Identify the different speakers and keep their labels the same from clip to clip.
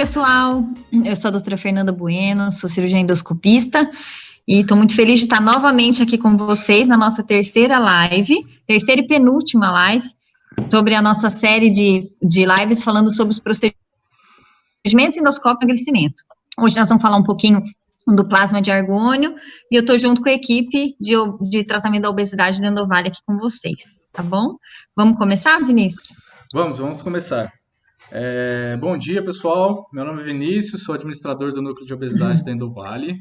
Speaker 1: pessoal, eu sou a doutora Fernanda Bueno, sou cirurgiã endoscopista e estou muito feliz de estar novamente aqui com vocês na nossa terceira e penúltima live, sobre a nossa série de lives falando sobre os procedimentos endoscópicos e emagrecimento. Hoje nós vamos falar um pouquinho do plasma de argônio e eu estou junto com a equipe de tratamento da obesidade do Endovale aqui com vocês, tá bom? Vamos começar, Vinícius?
Speaker 2: Vamos começar. Bom dia, pessoal. Meu nome é Vinícius, sou administrador do Núcleo de Obesidade da Endovale,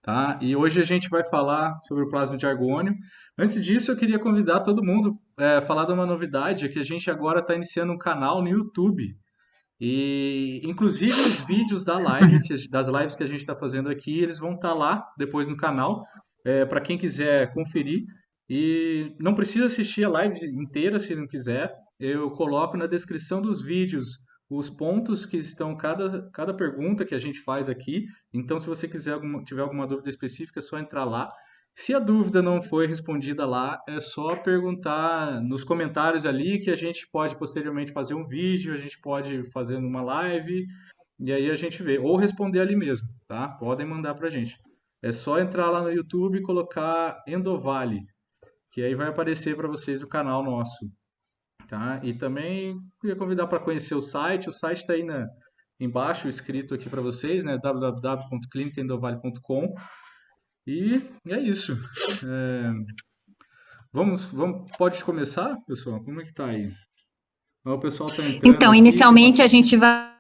Speaker 2: tá? E hoje a gente vai falar sobre o plasma de argônio. Antes disso, eu queria convidar todo mundo a falar de uma novidade, que a gente agora está iniciando um canal no YouTube. E, inclusive, os vídeos das lives que a gente está fazendo aqui, eles vão estar lá depois no canal, para quem quiser conferir. E não precisa assistir a live inteira se não quiser. Eu coloco na descrição dos vídeos os pontos que estão cada pergunta que a gente faz aqui. Então, se você tiver alguma dúvida específica, é só entrar lá. Se a dúvida não foi respondida lá, é só perguntar nos comentários ali, que a gente pode posteriormente fazer um vídeo, a gente pode fazer uma live, e aí a gente vê. Ou responder ali mesmo, tá? Podem mandar pra gente. É só entrar lá no YouTube e colocar Endovale, que aí vai aparecer para vocês o canal nosso. Tá? E também queria convidar para conhecer o site está aí embaixo, escrito aqui para vocês, né? www.clinicaendovale.com. E é isso. Pode começar, pessoal? Como é que tá aí? O pessoal está entrando
Speaker 1: Então,
Speaker 2: aqui.
Speaker 1: inicialmente a gente vai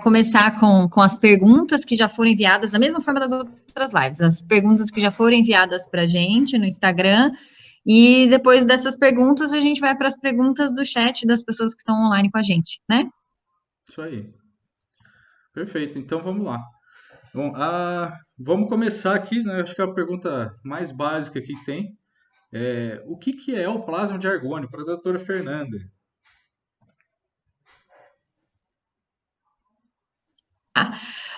Speaker 1: começar com as perguntas que já foram enviadas, da mesma forma das outras lives, as perguntas que já foram enviadas para a gente no Instagram. E depois dessas perguntas, a gente vai para as perguntas do chat das pessoas que estão online com a gente, né?
Speaker 2: Isso aí. Perfeito, então vamos lá. Bom, vamos começar aqui, né? Acho que é a pergunta mais básica que tem. O que é o plasma de argônio para a doutora Fernanda?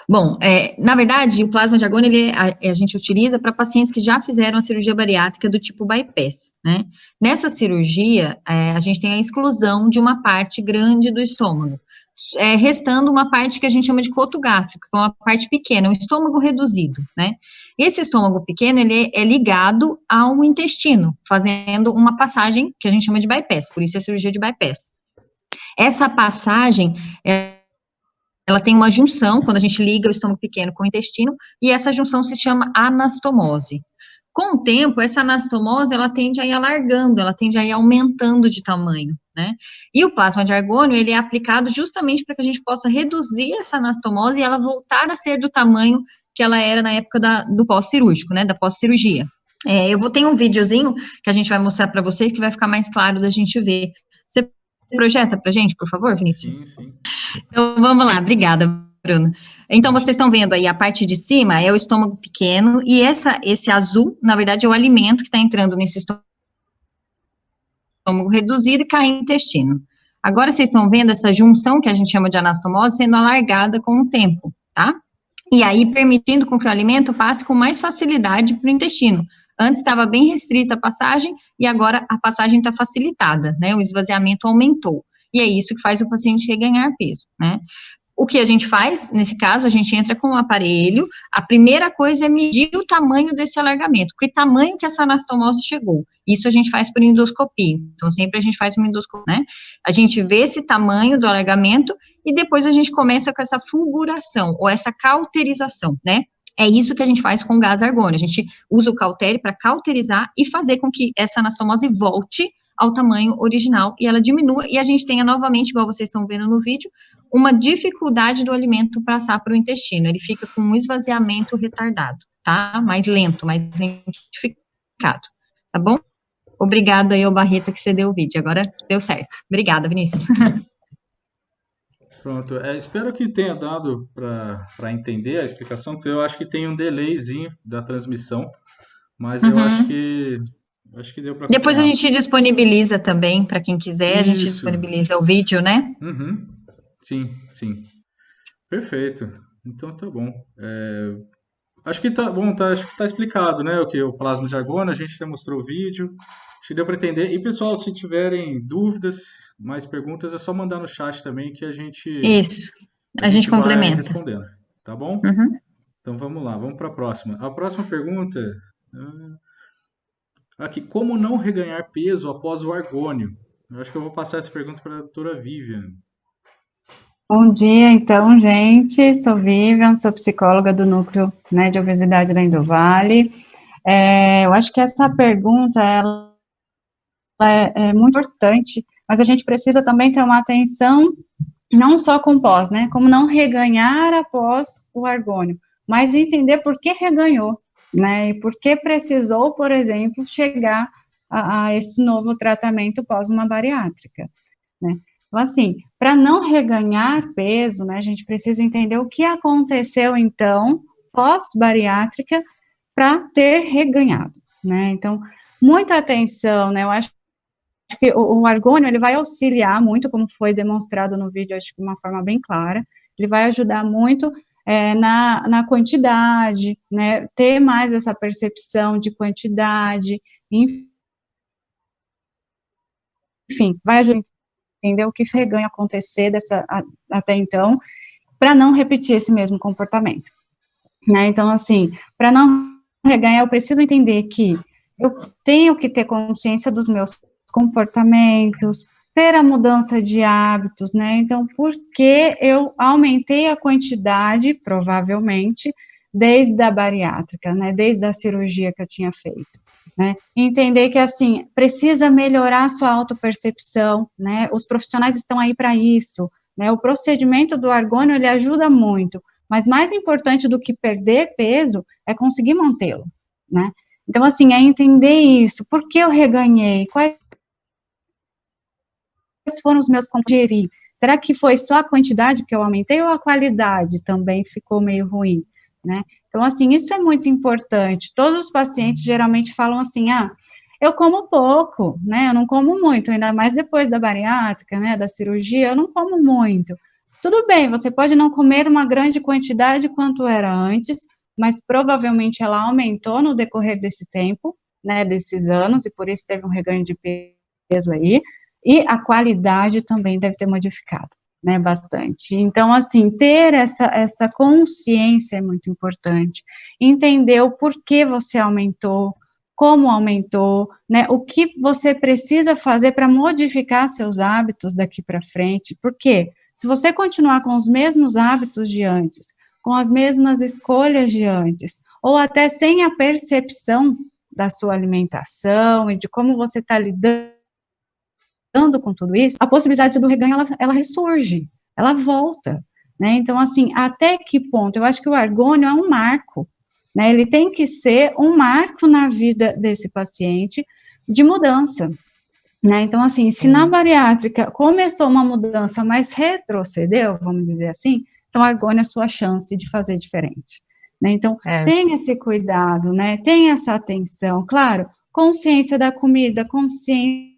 Speaker 1: Bom, na verdade, o plasma de argônio, a gente utiliza para pacientes que já fizeram a cirurgia bariátrica do tipo bypass, né? Nessa cirurgia, a gente tem a exclusão de uma parte grande do estômago, restando uma parte que a gente chama de coto gástrico, que é uma parte pequena, um estômago reduzido, né? Esse estômago pequeno, ele é ligado ao intestino, fazendo uma passagem que a gente chama de bypass, por isso é a cirurgia de bypass. Essa passagem, ela tem uma junção, quando a gente liga o estômago pequeno com o intestino, e essa junção se chama anastomose. Com o tempo, essa anastomose, ela tende a ir alargando, ela tende a ir aumentando de tamanho, né? E o plasma de argônio, ele é aplicado justamente para que a gente possa reduzir essa anastomose e ela voltar a ser do tamanho que ela era na época do pós-cirúrgico, né, da pós-cirurgia. Eu ter um videozinho que a gente vai mostrar para vocês, que vai ficar mais claro da gente ver. Você projeta para a gente, por favor, Vinícius?
Speaker 2: Sim.
Speaker 1: Então, vamos lá, obrigada, Bruno. Então, vocês estão vendo aí, a parte de cima é o estômago pequeno, e esse azul, na verdade, é o alimento que está entrando nesse estômago reduzido e caindo no intestino. Agora, vocês estão vendo essa junção, que a gente chama de anastomose, sendo alargada com o tempo, tá? E aí, permitindo com que o alimento passe com mais facilidade para o intestino. Antes estava bem restrita a passagem, e agora a passagem está facilitada, né? O esvaziamento aumentou. E é isso que faz o paciente reganhar peso, né? O que a gente faz, nesse caso, a gente entra com um aparelho, a primeira coisa é medir o tamanho desse alargamento, que tamanho que essa anastomose chegou. Isso a gente faz por endoscopia, então sempre a gente faz uma endoscopia, né? A gente vê esse tamanho do alargamento e depois a gente começa com essa fulguração, ou essa cauterização, né? É isso que a gente faz com gás argônio, a gente usa o cautério para cauterizar e fazer com que essa anastomose volte ao tamanho original e ela diminua, e a gente tenha novamente, igual vocês estão vendo no vídeo, uma dificuldade do alimento passar para o intestino, ele fica com um esvaziamento retardado, tá? Mais lento, mais lentificado, tá bom? Obrigada aí ao Barreta que você deu o vídeo, agora deu certo. Obrigada, Vinícius.
Speaker 2: Pronto, espero que tenha dado para entender a explicação, porque eu acho que tem um delayzinho da transmissão, mas eu acho que deu para acompanhar.
Speaker 1: Depois a gente disponibiliza também, para quem quiser, a gente
Speaker 2: Isso.
Speaker 1: disponibiliza o vídeo, né?
Speaker 2: Uhum. Sim. Perfeito. Então tá bom. Acho que tá bom, acho que tá explicado, né? O plasma de argônio, a gente já mostrou o vídeo, acho que deu para entender. E pessoal, se tiverem dúvidas, mais perguntas, é só mandar no chat também que a gente
Speaker 1: Isso. A gente
Speaker 2: vai
Speaker 1: complementa.
Speaker 2: respondendo, tá bom?
Speaker 1: Uhum.
Speaker 2: Então vamos lá, vamos para a próxima. A próxima pergunta, aqui, como não reganhar peso após o argônio? Eu acho que eu vou passar essa pergunta para a doutora Vivian.
Speaker 3: Bom dia, então, gente. Sou Vivian, sou psicóloga do Núcleo, né, de Obesidade da Endovale. Eu acho que essa pergunta, ela é muito importante, mas a gente precisa também ter uma atenção não só com o pós, né, como não reganhar após o argônio, mas entender por que reganhou, né, e por que precisou, por exemplo, chegar a esse novo tratamento pós uma bariátrica, né. Então, assim, para não reganhar peso, né, a gente precisa entender o que aconteceu, então, pós-bariátrica, para ter reganhado, né, então, muita atenção, né, eu acho que o argônio, ele vai auxiliar muito, como foi demonstrado no vídeo, acho que de uma forma bem clara, ele vai ajudar muito na quantidade, né, ter mais essa percepção de quantidade, enfim, vai ajudar a entender o que reganho acontecer até então, para não repetir esse mesmo comportamento, né, então, assim, para não reganhar, eu preciso entender que eu tenho que ter consciência dos meus comportamentos, ter a mudança de hábitos, né, então, por que eu aumentei a quantidade, provavelmente, desde a bariátrica, né, desde a cirurgia que eu tinha feito, né, entender que, assim, precisa melhorar a sua autopercepção, né, os profissionais estão aí para isso, né, o procedimento do argônio, ele ajuda muito, mas mais importante do que perder peso, é conseguir mantê-lo, né, então, assim, é entender isso, por que eu reganhei, quais foram os meus gerir? Será que foi só a quantidade que eu aumentei ou a qualidade também ficou meio ruim, né? Então, assim, isso é muito importante. Todos os pacientes geralmente falam assim, eu como pouco, né? Eu não como muito, ainda mais depois da bariátrica, né? Da cirurgia, eu não como muito. Tudo bem, você pode não comer uma grande quantidade quanto era antes, mas provavelmente ela aumentou no decorrer desse tempo, né? Desses anos, e por isso teve um reganho de peso aí. E a qualidade também deve ter modificado, né, bastante. Então, assim, ter essa consciência é muito importante, entender o porquê você aumentou, como aumentou, né, o que você precisa fazer para modificar seus hábitos daqui para frente, porque se você continuar com os mesmos hábitos de antes, com as mesmas escolhas de antes, ou até sem a percepção da sua alimentação e de como você está lidando com tudo isso, a possibilidade do reganho, ela ressurge, ela volta, né, então, assim, até que ponto, eu acho que o argônio é um marco, né, ele tem que ser um marco na vida desse paciente de mudança, né, então, assim, se na bariátrica começou uma mudança, mas retrocedeu, vamos dizer assim, então, o argônio é a sua chance de fazer diferente, né, então, tem esse cuidado, né, tem essa atenção, claro, consciência da comida, consciência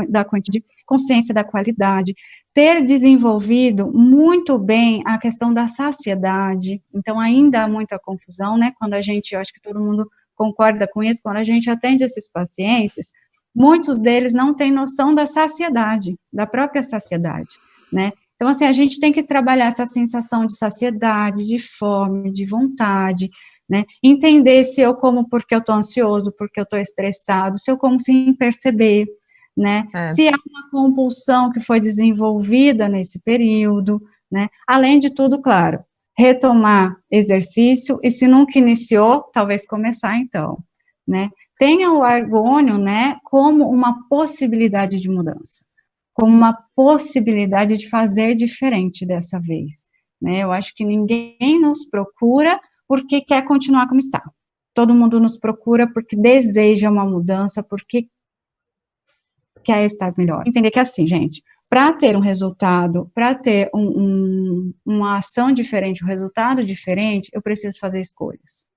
Speaker 3: da quantidade, consciência da qualidade, ter desenvolvido muito bem a questão da saciedade, então ainda há muita confusão, né, quando a gente, eu acho que todo mundo concorda com isso, quando a gente atende esses pacientes, muitos deles não têm noção da saciedade, da própria saciedade, né, então assim, a gente tem que trabalhar essa sensação de saciedade, de fome, de vontade, né, entender se eu como porque eu estou ansioso, porque eu estou estressado, se eu como sem perceber, né, se há uma compulsão que foi desenvolvida nesse período, né, além de tudo, claro, retomar exercício, e se nunca iniciou, talvez começar então, né, tenha o argônio, né, como uma possibilidade de mudança, como uma possibilidade de fazer diferente dessa vez, né, eu acho que ninguém nos procura porque quer continuar como está, todo mundo nos procura porque deseja uma mudança, porque quer estar melhor. Entender que é assim, gente, para ter um resultado, para ter uma ação diferente, um resultado diferente, eu preciso fazer escolhas.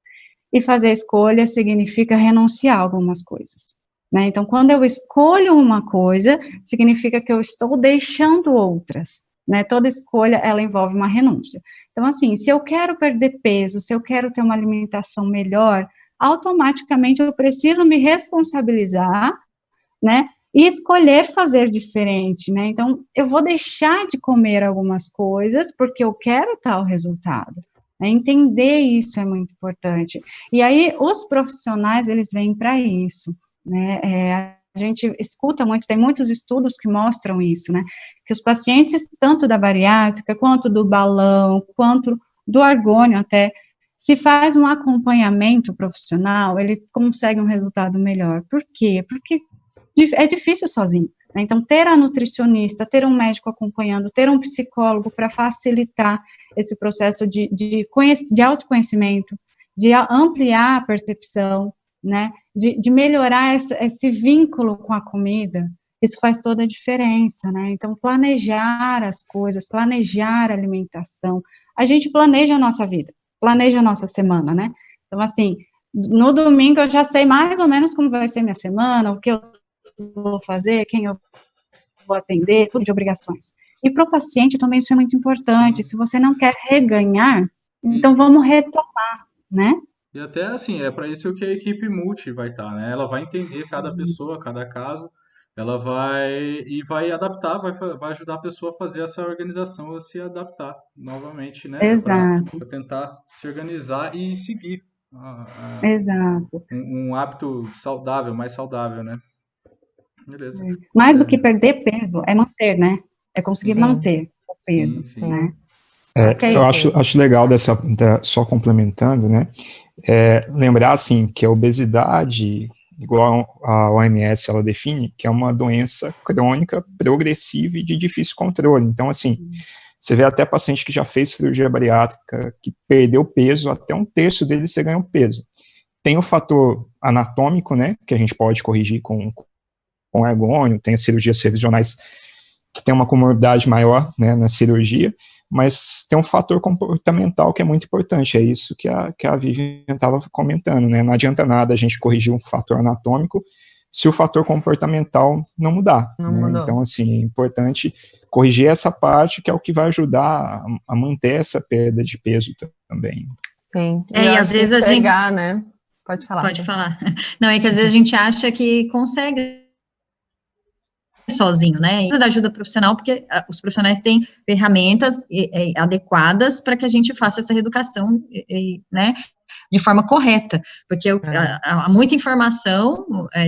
Speaker 3: E fazer escolhas significa renunciar a algumas coisas, né? Então, quando eu escolho uma coisa, significa que eu estou deixando outras, né? Toda escolha, ela envolve uma renúncia. Então, assim, se eu quero perder peso, se eu quero ter uma alimentação melhor, automaticamente eu preciso me responsabilizar, né, e escolher fazer diferente, né? Então, eu vou deixar de comer algumas coisas porque eu quero tal resultado. Né? Entender isso é muito importante. E aí, os profissionais, eles vêm para isso, né? A gente escuta muito, tem muitos estudos que mostram isso, né? Que os pacientes, tanto da bariátrica, quanto do balão, quanto do argônio até, se faz um acompanhamento profissional, ele consegue um resultado melhor. Por quê? Porque é difícil sozinho. Né? Então, ter a nutricionista, ter um médico acompanhando, ter um psicólogo para facilitar esse processo de autoconhecimento, de ampliar a percepção, né? De melhorar esse vínculo com a comida, isso faz toda a diferença, né? Então, planejar as coisas, planejar a alimentação, a gente planeja a nossa vida, planeja a nossa semana, né? Então, assim, no domingo eu já sei mais ou menos como vai ser minha semana, o que eu vou fazer, quem eu vou atender, tudo de obrigações. E para o paciente também isso é muito importante, se você não quer reganhar, então vamos retomar, né?
Speaker 2: E até assim, é para isso que a equipe multi vai estar, né? Ela vai entender cada pessoa, cada caso, ela vai adaptar, vai ajudar a pessoa a fazer essa organização, a se adaptar novamente, né?
Speaker 3: Exato.
Speaker 2: Para tentar se organizar e seguir
Speaker 3: Exato.
Speaker 2: um hábito saudável, mais saudável, né? Beleza.
Speaker 3: Mais do que perder peso, é manter, né? É conseguir manter o peso,
Speaker 2: sim.
Speaker 3: né?
Speaker 4: Eu acho legal só complementando, né? Lembrar, assim, que a obesidade, igual a OMS, ela define, que é uma doença crônica, progressiva e de difícil controle. Então, assim, você vê até paciente que já fez cirurgia bariátrica, que perdeu peso, até 1/3 dele você ganhou peso. Tem o fator anatômico, né, que a gente pode corrigir com ergônio, tem as cirurgias revisionais que tem uma comorbidade maior, né, na cirurgia, mas tem um fator comportamental que é muito importante, é isso que a Vivian estava comentando, né, não adianta nada a gente corrigir um fator anatômico se o fator comportamental não mudar, né? Então, assim, é importante corrigir essa parte, que é o que vai ajudar a manter essa perda de peso também.
Speaker 5: Sim,
Speaker 1: e às vezes a gente...
Speaker 5: né? Pode falar.
Speaker 1: Pode falar. Não, é que às vezes a gente acha que consegue sozinho, né? E da ajuda profissional, porque os profissionais têm ferramentas adequadas para que a gente faça essa reeducação, né, de forma correta, porque há muita informação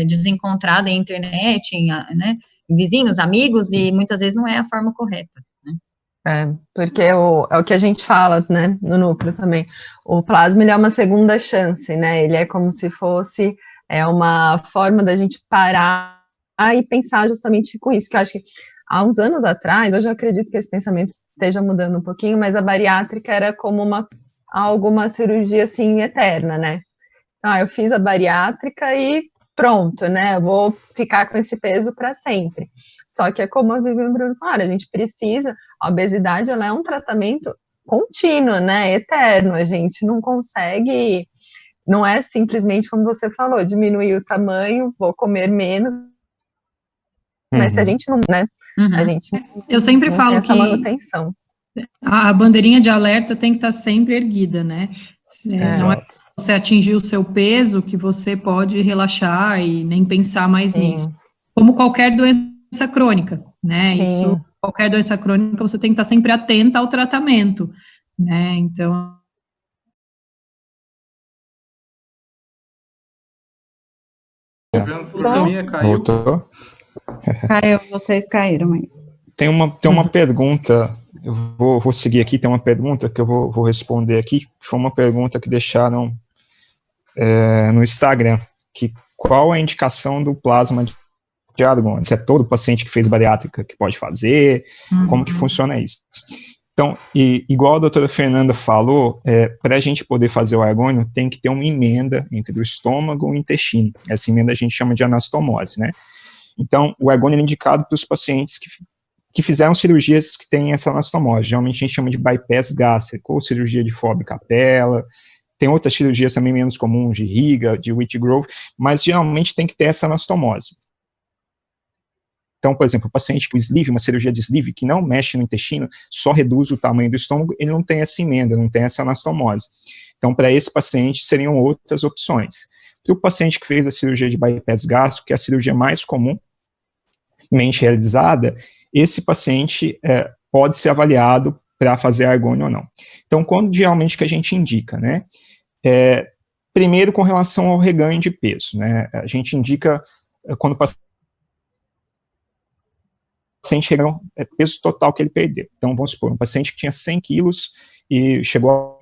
Speaker 1: desencontrada em internet, né, em vizinhos, amigos, e muitas vezes não é a forma correta, né?
Speaker 5: Porque é o que a gente fala, né, no núcleo também. O plasma, ele é uma segunda chance, né? Ele é como se fosse uma forma da gente parar e pensar justamente com isso, que eu acho que há uns anos atrás, hoje eu acredito que esse pensamento esteja mudando um pouquinho, mas a bariátrica era como uma cirurgia, assim, eterna, né? Então, eu fiz a bariátrica e pronto, né? Eu vou ficar com esse peso para sempre. Só que é como a Vivian e o Bruno falaram, a gente precisa, a obesidade, ela é um tratamento contínuo, né? Eterno, a gente não consegue, não é simplesmente como você falou, diminuir o tamanho, vou comer menos, mas se a gente não, né, a gente
Speaker 6: eu sempre falo que
Speaker 5: manutenção.
Speaker 6: A bandeirinha de alerta tem que estar sempre erguida, né? Não é você atingir o seu peso que você pode relaxar e nem pensar mais nisso. Como qualquer doença crônica, né? Isso, qualquer doença crônica, você tem que estar sempre atenta ao tratamento, né? Então...
Speaker 4: Voltou?
Speaker 3: Caiu, vocês caíram aí.
Speaker 4: Tem uma pergunta, eu vou seguir aqui, tem uma pergunta que eu vou responder aqui, que foi uma pergunta que deixaram no Instagram, que qual a indicação do plasma de argônio? Se é todo paciente que fez bariátrica que pode fazer, como que funciona isso? Então, igual a doutora Fernanda falou, para a gente poder fazer o argônio, tem que ter uma emenda entre o estômago e o intestino. Essa emenda a gente chama de anastomose, né? Então, o argônio é indicado para os pacientes que fizeram cirurgias que têm essa anastomose. Geralmente a gente chama de bypass gástrico, ou cirurgia de Fobbe Capella. Tem outras cirurgias também menos comuns, de Riga, de Whitgrove, mas geralmente tem que ter essa anastomose. Então, por exemplo, o paciente com sleeve, uma cirurgia de sleeve, que não mexe no intestino, só reduz o tamanho do estômago, ele não tem essa emenda, não tem essa anastomose. Então, para esse paciente, seriam outras opções. Para o paciente que fez a cirurgia de bypass gástrico, que é a cirurgia mais comum, realizada, esse paciente pode ser avaliado para fazer argônio ou não. Então, quando geralmente que a gente indica, né? Primeiro, com relação ao reganho de peso, né? A gente indica quando o paciente reganhou peso total que ele perdeu. Então, vamos supor, um paciente que tinha 100 quilos e chegou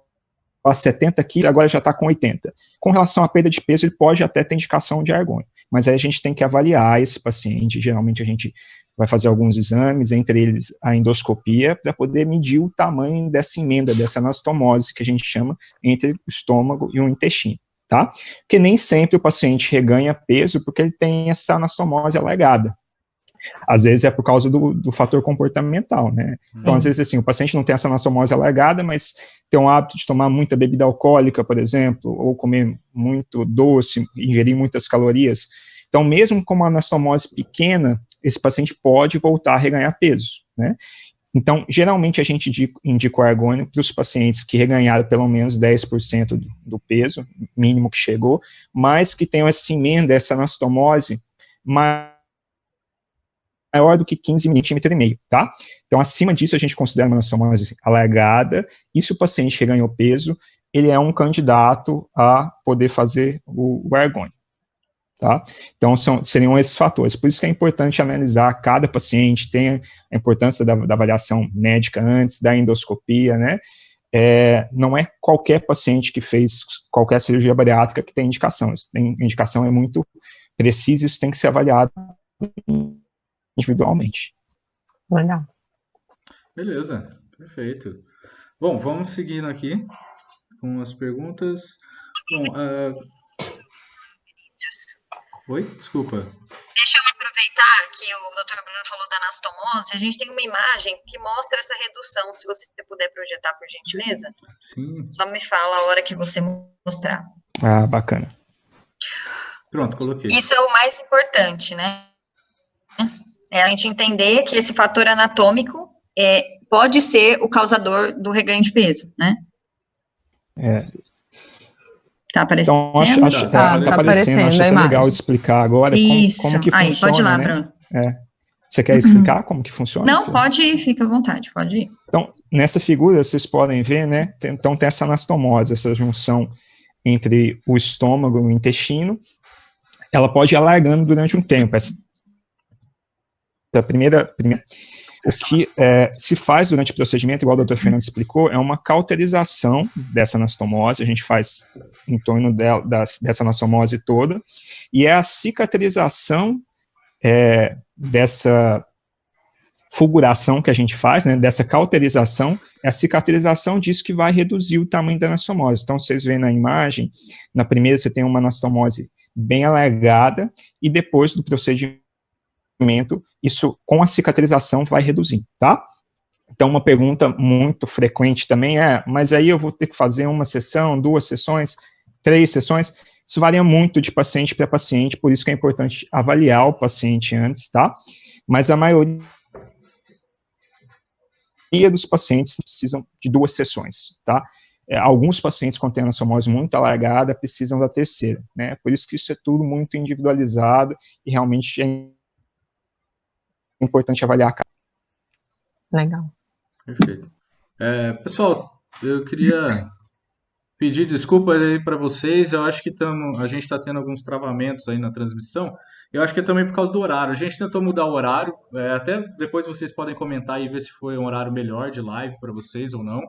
Speaker 4: a 70 quilos, agora já está com 80. Com relação à perda de peso, ele pode até ter indicação de argônio, mas aí a gente tem que avaliar esse paciente. Geralmente a gente vai fazer alguns exames, entre eles a endoscopia, para poder medir o tamanho dessa emenda, dessa anastomose, que a gente chama entre o estômago e o intestino, tá? Porque nem sempre o paciente reganha peso porque ele tem essa anastomose alargada. Às vezes é por causa do fator comportamental, né? Então, às vezes, assim, o paciente não tem essa anastomose alargada, mas tem o hábito de tomar muita bebida alcoólica, por exemplo, ou comer muito doce, ingerir muitas calorias. Então, mesmo com uma anastomose pequena, esse paciente pode voltar a reganhar peso, né? Então, geralmente a gente indica o argônio para os pacientes que reganharam pelo menos 10% do peso, mínimo que chegou, mas que tenham essa emenda, essa anastomose maior do que 15 milímetros e meio, tá? Então, acima disso, a gente considera uma anastomose alargada, e se o paciente reganhou peso, ele é um candidato a poder fazer o argônio, tá? Então, seriam esses fatores. Por isso que é importante analisar cada paciente, tem a importância da avaliação médica antes, da endoscopia, né? Não é qualquer paciente que fez qualquer cirurgia bariátrica que tem indicação. A indicação é muito precisa, isso tem que ser avaliado individualmente.
Speaker 5: Legal.
Speaker 2: Beleza, perfeito. Bom, vamos seguindo aqui com as perguntas. Bom, Oi? Desculpa.
Speaker 1: Deixa eu aproveitar que o Dr. Bruno falou da anastomose. A gente tem uma imagem que mostra essa redução. Se você puder projetar, por gentileza.
Speaker 2: Sim.
Speaker 1: Só me fala a hora que você mostrar.
Speaker 4: Ah, bacana.
Speaker 2: Pronto, coloquei.
Speaker 1: Isso é o mais importante, né? É a gente entender que esse fator anatômico pode ser o causador do reganho de peso, né? Tá aparecendo?
Speaker 4: Então, tá aparecendo. Acho até legal explicar agora como que funciona,
Speaker 1: pode ir lá,
Speaker 4: né?
Speaker 1: Bruno.
Speaker 4: Você quer explicar como que funciona?
Speaker 1: Não, pode ir, fica à vontade, pode ir.
Speaker 4: Então, nessa figura, vocês podem ver, né? Então, tem essa anastomose, essa junção entre o estômago e o intestino. Ela pode ir alargando durante um tempo. Essa primeira o que se faz durante o procedimento, igual o Dr. Fernando explicou, é uma cauterização dessa anastomose, a gente faz em torno dessa anastomose toda, e é a cicatrização dessa fulguração que a gente faz, né, dessa cauterização, é a cicatrização disso que vai reduzir o tamanho da anastomose. Então, vocês veem na imagem, na primeira você tem uma anastomose bem alargada, e depois do procedimento, isso com a cicatrização vai reduzir, tá? Então, uma pergunta muito frequente também mas aí eu vou ter que fazer uma sessão, 2 sessões, 3 sessões? Isso varia muito de paciente para paciente, por isso que é importante avaliar o paciente antes, tá? Mas a maioria dos pacientes precisam de 2 sessões, tá? Alguns pacientes com anastomose muito alargada precisam da terceira, né? Por isso que isso é tudo muito individualizado e realmente é importante avaliar a cada.
Speaker 5: Legal.
Speaker 2: Perfeito. Pessoal, eu queria pedir desculpas aí para vocês. Eu acho que a gente está tendo alguns travamentos aí na transmissão. Eu acho que é também por causa do horário. A gente tentou mudar o horário. Até depois vocês podem comentar e ver se foi um horário melhor de live para vocês ou não.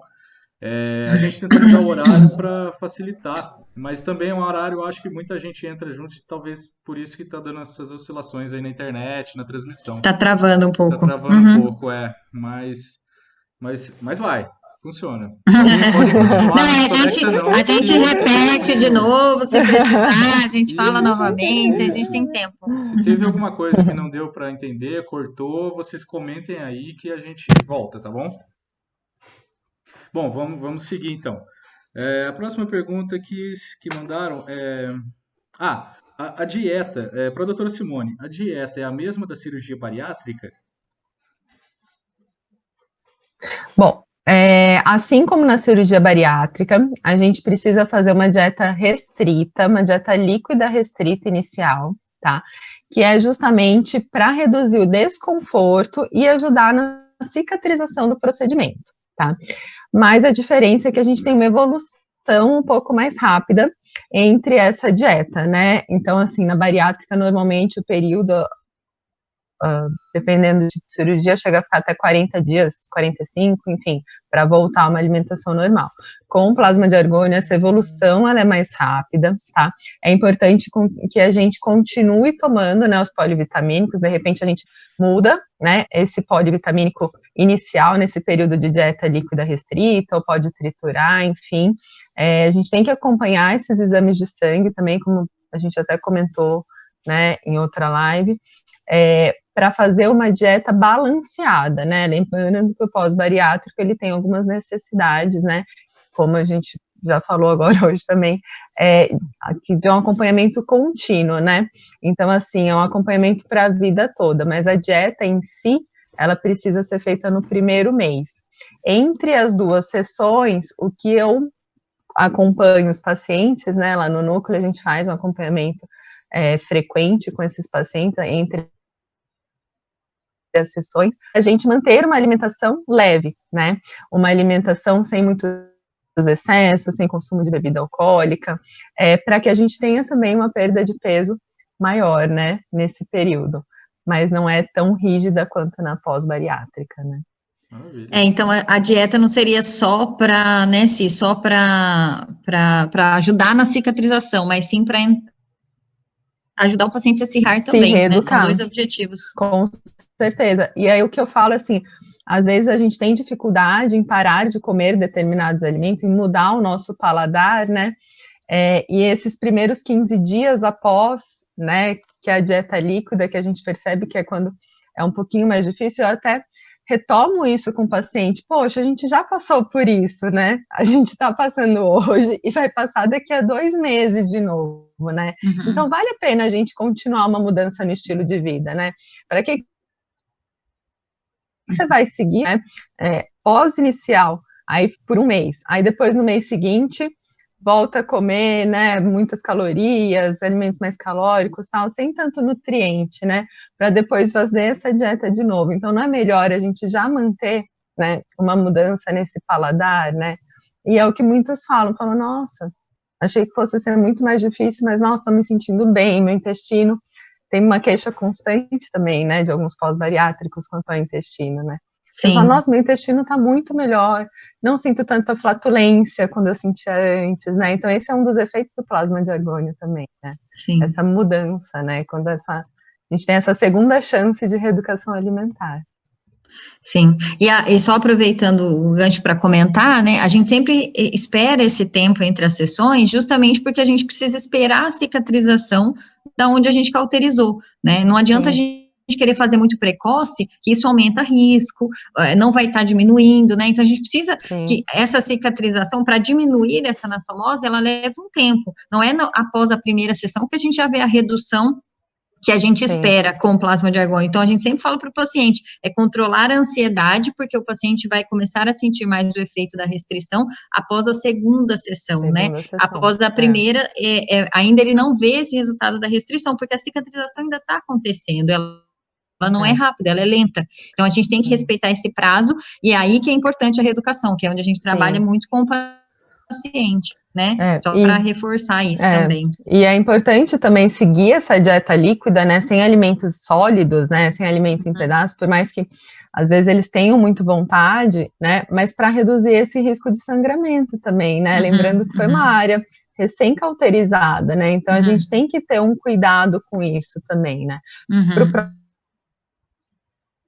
Speaker 2: A gente tentou mudar o horário para facilitar, mas também é um horário, eu acho que muita gente entra junto, e talvez por isso que está dando essas oscilações aí na internet, na transmissão.
Speaker 1: Tá travando um pouco.
Speaker 2: Tá travando um pouco, mas vai, funciona. Pode continuar,
Speaker 1: a gente repete de novo, se precisar, a gente fala novamente, a gente tem tempo.
Speaker 2: Se teve alguma coisa que não deu para entender, cortou, vocês comentem aí que a gente volta, tá bom? Bom, vamos seguir então. A próxima pergunta que mandaram é... a dieta, para a doutora Simone, a dieta é a mesma da cirurgia bariátrica?
Speaker 5: Bom, assim como na cirurgia bariátrica, a gente precisa fazer uma dieta restrita, uma dieta líquida restrita inicial, tá? Que é justamente para reduzir o desconforto e ajudar na cicatrização do procedimento, tá? Mas a diferença é que a gente tem uma evolução um pouco mais rápida entre essa dieta, né? Então, assim, na bariátrica, normalmente o período, dependendo do tipo de cirurgia, chega a ficar até 40 dias, 45, enfim, para voltar a uma alimentação normal. Com o plasma de argônio, essa evolução ela é mais rápida, tá? É importante que a gente continue tomando, né, os polivitamínicos, de repente a gente muda, né, esse polivitamínico inicial nesse período de dieta líquida restrita, ou pode triturar, enfim. A gente tem que acompanhar esses exames de sangue também, como a gente até comentou, né, em outra live, para fazer uma dieta balanceada, né, lembrando que o pós-bariátrico, ele tem algumas necessidades, né, como a gente já falou agora hoje também, de um acompanhamento contínuo, né, então, assim, é um acompanhamento para a vida toda, mas a dieta em si, ela precisa ser feita no primeiro mês. Entre as 2 sessões, o que eu acompanho os pacientes, né, lá no núcleo a gente faz um acompanhamento frequente com esses pacientes, entre as sessões, a gente manter uma alimentação leve, né, uma alimentação sem muitos excessos, sem consumo de bebida alcoólica, para que a gente tenha também uma perda de peso maior, né, nesse período, mas não é tão rígida quanto na pós-bariátrica, né.
Speaker 1: Então a dieta não seria só para, né, só para ajudar na cicatrização, mas sim para ajudar o paciente a se reeducar também, né? São 2 objetivos.
Speaker 5: Com certeza. E aí o que eu falo, assim, às vezes a gente tem dificuldade em parar de comer determinados alimentos, em mudar o nosso paladar, né? E esses primeiros 15 dias após, né, que a dieta líquida, que a gente percebe que é quando é um pouquinho mais difícil, eu até retomo isso com o paciente, poxa, a gente já passou por isso, né? A gente está passando hoje e vai passar daqui a 2 meses de novo, né? Uhum. Então, vale a pena a gente continuar uma mudança no estilo de vida, né? Para que você vai seguir, né? Pós-inicial, aí por 1 mês, aí depois no mês seguinte, volta a comer, né, muitas calorias, alimentos mais calóricos, tal, sem tanto nutriente, né, para depois fazer essa dieta de novo. Então, não é melhor a gente já manter, né, uma mudança nesse paladar, né, e é o que muitos falam, nossa, achei que fosse ser muito mais difícil, mas, nossa, estou me sentindo bem, meu intestino, tem uma queixa constante também, né, de alguns pós-bariátricos quanto ao intestino, né. Sim. Eu falo, nossa, meu intestino está muito melhor, não sinto tanta flatulência quando eu sentia antes, né? Então, esse é um dos efeitos do plasma de argônio também, né? Sim. Essa mudança, né? Quando a gente tem essa segunda chance de reeducação alimentar.
Speaker 1: Sim, e só aproveitando o gancho para comentar, né, a gente sempre espera esse tempo entre as sessões, justamente porque a gente precisa esperar a cicatrização da onde a gente cauterizou, né, não adianta a gente querer fazer muito precoce, que isso aumenta risco, não vai estar diminuindo, né, então a gente precisa que essa cicatrização, para diminuir essa anastomose, ela leva um tempo, não é após a primeira sessão que a gente já vê a redução que a gente espera com o plasma de argônio. Então, a gente sempre fala para o paciente, controlar a ansiedade, porque o paciente vai começar a sentir mais o efeito da restrição após a segunda sessão, né? Após a primeira, ainda ele não vê esse resultado da restrição, porque a cicatrização ainda está acontecendo, ela não é rápida, ela é lenta. Então, a gente tem que respeitar esse prazo, e é aí que é importante a reeducação, que é onde a gente trabalha muito com o paciente, né? Só para reforçar isso também.
Speaker 5: E é importante também seguir essa dieta líquida, né? Sem alimentos sólidos, né? Sem alimentos em pedaços, por mais que às vezes eles tenham muito vontade, né? Mas para reduzir esse risco de sangramento também, né? Lembrando que foi uma área recém-cauterizada, né? Então a gente tem que ter um cuidado com isso também, né? Para o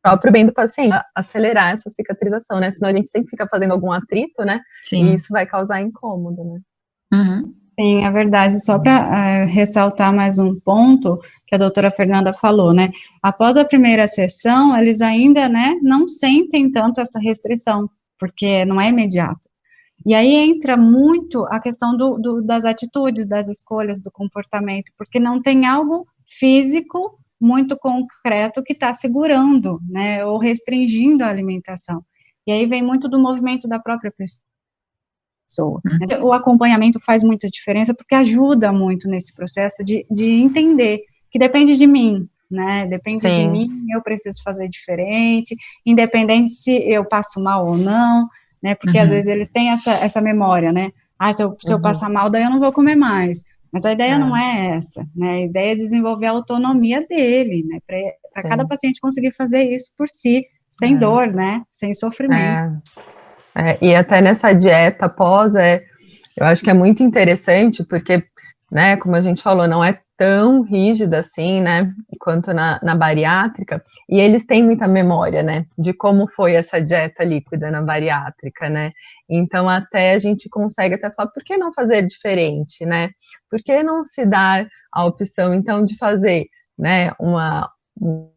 Speaker 5: próprio bem do paciente, acelerar essa cicatrização, né? Senão a gente sempre fica fazendo algum atrito, né? E isso vai causar incômodo, né?
Speaker 3: Sim, é verdade. Só para ressaltar mais um ponto que a doutora Fernanda falou, né? Após a primeira sessão, eles ainda, né, não sentem tanto essa restrição, porque não é imediato. E aí entra muito a questão das atitudes, das escolhas, do comportamento, porque não tem algo físico muito concreto que está segurando, né, ou restringindo a alimentação. E aí vem muito do movimento da própria pessoa. O acompanhamento faz muita diferença, porque ajuda muito nesse processo de entender que depende de mim, né? Depende
Speaker 5: Sim.
Speaker 3: de mim, eu preciso fazer diferente, independente se eu passo mal ou não, né? Porque às vezes eles têm essa memória, né? Ah, se eu passar mal, daí eu não vou comer mais. Mas a ideia não é essa, né? A ideia é desenvolver a autonomia dele, né? Para cada paciente conseguir fazer isso por si, sem dor, né? Sem sofrimento.
Speaker 5: E até nessa dieta pós, eu acho que é muito interessante, porque, né, como a gente falou, não é tão rígida assim, né, quanto na bariátrica, e eles têm muita memória, né, de como foi essa dieta líquida na bariátrica, né, então até a gente consegue até falar, por que não fazer diferente, né, por que não se dar a opção, então, de fazer, né, um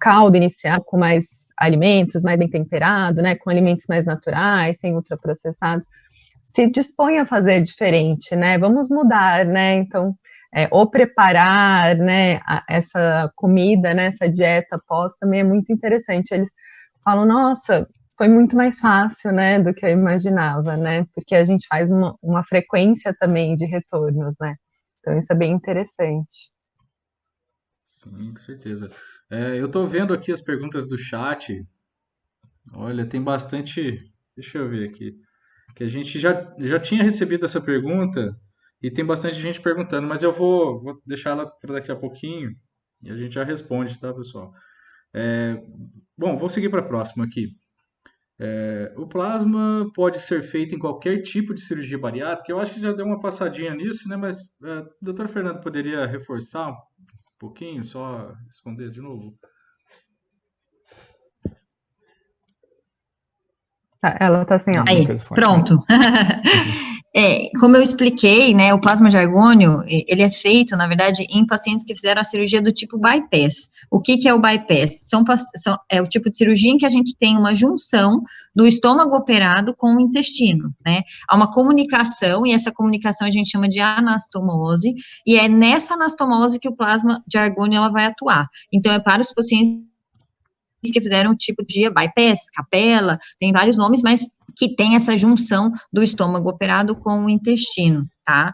Speaker 5: caldo inicial com mais alimentos, mais bem temperado, né, com alimentos mais naturais, sem ultraprocessados, se dispõe a fazer diferente, né, vamos mudar, né, então, ou preparar, né, essa comida, né, essa dieta pós também é muito interessante, eles falam, nossa, foi muito mais fácil, né, do que eu imaginava, né, porque a gente faz uma frequência também de retornos, né, então isso é bem interessante.
Speaker 2: Sim, com certeza. Eu estou vendo aqui as perguntas do chat. Olha, tem bastante. Deixa eu ver aqui. Que a gente já tinha recebido essa pergunta e tem bastante gente perguntando, mas eu vou deixar ela para daqui a pouquinho e a gente já responde, tá, pessoal? Bom, vou seguir para a próxima aqui. O plasma pode ser feito em qualquer tipo de cirurgia bariátrica? Eu acho que já deu uma passadinha nisso, né? Mas a doutora Fernanda poderia reforçar um pouquinho, só responder de novo?
Speaker 5: Ela tá sem áudio.
Speaker 1: Aí, pronto. Como eu expliquei, né, o plasma de argônio, ele é feito, na verdade, em pacientes que fizeram a cirurgia do tipo bypass. O que é o bypass? É o tipo de cirurgia em que a gente tem uma junção do estômago operado com o intestino, né? Há uma comunicação, e essa comunicação a gente chama de anastomose, e é nessa anastomose que o plasma de argônio ela vai atuar. Então, é para os pacientes que fizeram o tipo de bypass, capela, tem vários nomes, mas que tem essa junção do estômago operado com o intestino, tá?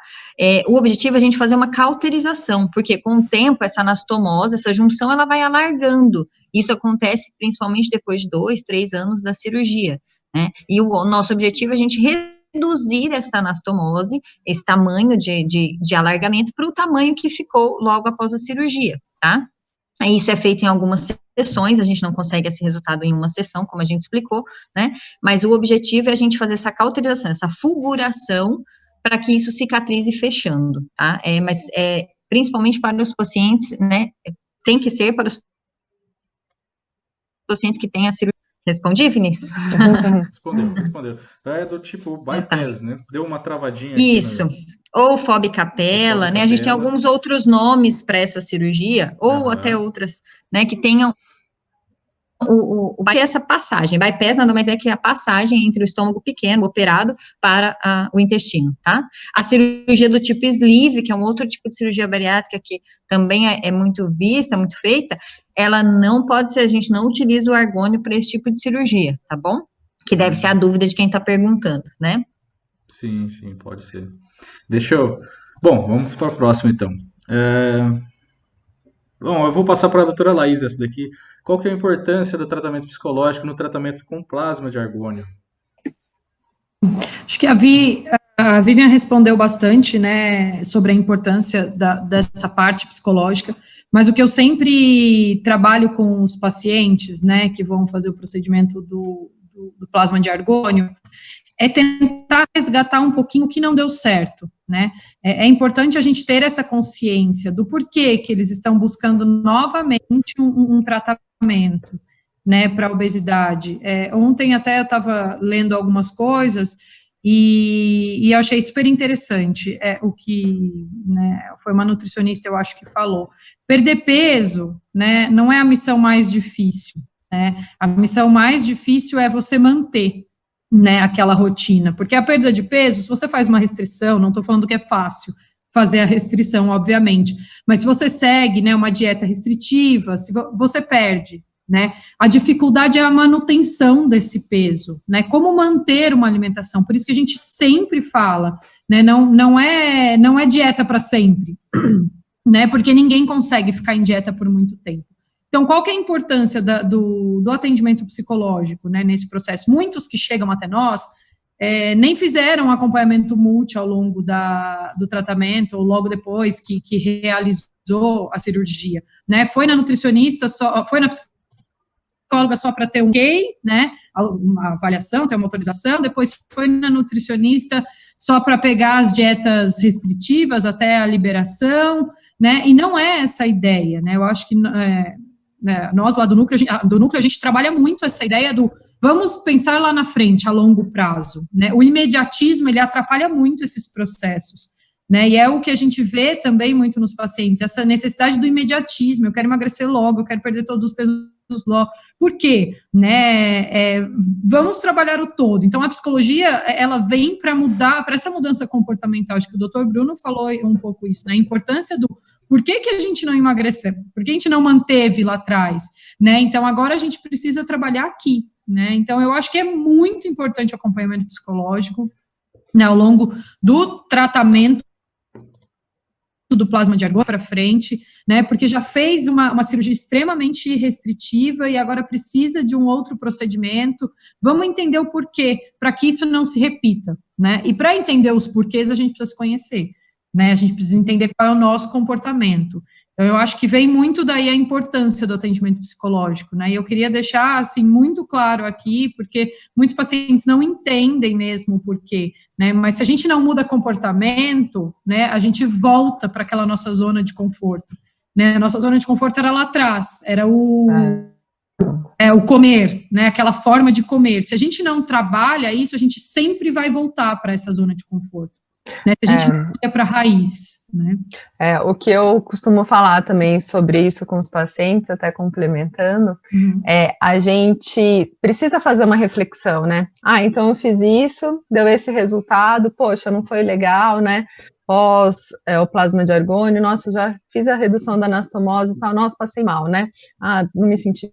Speaker 1: O objetivo é a gente fazer uma cauterização, porque com o tempo, essa anastomose, essa junção, ela vai alargando. Isso acontece principalmente depois de 2, 3 anos da cirurgia, né? E o nosso objetivo é a gente reduzir essa anastomose, esse tamanho de alargamento, para o tamanho que ficou logo após a cirurgia, tá? Isso é feito em algumas sessões, a gente não consegue esse resultado em uma sessão, como a gente explicou, né, mas o objetivo é a gente fazer essa cauterização, essa fulguração, para que isso cicatrize fechando, tá, mas principalmente para os pacientes, né, tem que ser para os pacientes que têm a cirurgia. Respondi, Vinícius?
Speaker 2: Respondeu. É do tipo bypass, né? Deu uma travadinha.
Speaker 1: Isso. Ou FOB capela, né? A gente tem alguns outros nomes para essa cirurgia, ou até outras, né, que tenham o bypass, essa passagem. Bypass nada mais é que a passagem entre o estômago pequeno, operado, para o intestino, tá? A cirurgia do tipo sleeve, que é um outro tipo de cirurgia bariátrica que também é muito vista, muito feita, ela não pode ser, a gente não utiliza o argônio para esse tipo de cirurgia, tá bom? Que deve ser a dúvida de quem está perguntando, né?
Speaker 2: Sim, pode ser. Bom, vamos para a próxima, então. Bom, eu vou passar para a doutora Laís essa daqui. Qual que é a importância do tratamento psicológico no tratamento com plasma de argônio?
Speaker 6: Acho que a Vivian respondeu bastante, né, sobre a importância dessa parte psicológica, mas o que eu sempre trabalho com os pacientes, né, que vão fazer o procedimento do plasma de argônio, é tentar resgatar um pouquinho o que não deu certo, né? É importante a gente ter essa consciência do porquê que eles estão buscando novamente um tratamento, né, para a obesidade. Ontem até eu estava lendo algumas coisas e eu achei super interessante o que, né, foi uma nutricionista, eu acho, que falou. Perder peso, né, não é a missão mais difícil, né? A missão mais difícil é você manter, né, aquela rotina, porque a perda de peso, se você faz uma restrição, não estou falando que é fácil fazer a restrição, obviamente, mas se você segue, né, uma dieta restritiva, se você perde, né, a dificuldade é a manutenção desse peso, né, como manter uma alimentação, por isso que a gente sempre fala, né, não é dieta para sempre, né, porque ninguém consegue ficar em dieta por muito tempo. Então, qual que é a importância do atendimento psicológico, né, nesse processo? Muitos que chegam até nós nem fizeram acompanhamento multi ao longo do tratamento, ou logo depois que realizou a cirurgia, né? Foi na nutricionista, foi na psicóloga só para ter um ok, né? Uma avaliação, ter uma autorização, depois foi na nutricionista só para pegar as dietas restritivas até a liberação, né? E não é essa a ideia, né? Eu acho que nós lá do núcleo a gente trabalha muito essa ideia do vamos pensar lá na frente, a longo prazo, né? O imediatismo, ele atrapalha muito esses processos, né? E é o que a gente vê também muito nos pacientes, essa necessidade do imediatismo, eu quero emagrecer logo, eu quero perder todos os pesos logo. Por quê? Né? Vamos trabalhar o todo. Então, a psicologia, ela vem para mudar, para essa mudança comportamental. Acho que o Dr. Bruno falou um pouco isso, né? A importância do por que a gente não emagreceu, por que a gente não manteve lá atrás, né? Então, agora a gente precisa trabalhar aqui, né? Então, eu acho que é muito importante o acompanhamento psicológico, né, ao longo do tratamento do plasma de argônio para frente, né, porque já fez uma cirurgia extremamente restritiva e agora precisa de um outro procedimento. Vamos entender o porquê, para que isso não se repita, né, e para entender os porquês a gente precisa se conhecer, né, a gente precisa entender qual é o nosso comportamento. Então, eu acho que vem muito daí a importância do atendimento psicológico, né, e eu queria deixar, assim, muito claro aqui, porque muitos pacientes não entendem mesmo o porquê, né, mas se a gente não muda comportamento, né, a gente volta para aquela nossa zona de conforto, né, a nossa zona de conforto era lá atrás, era o comer, né, aquela forma de comer. Se a gente não trabalha isso, a gente sempre vai voltar para essa zona de conforto. Né, se a gente não olha para a raiz, né?
Speaker 5: O que eu costumo falar também sobre isso com os pacientes, até complementando, a gente precisa fazer uma reflexão, né? Então eu fiz isso, deu esse resultado, poxa, não foi legal, né? Pós o plasma de argônio, nossa, já fiz a redução da anastomose e tal, nossa, passei mal, né? Não me senti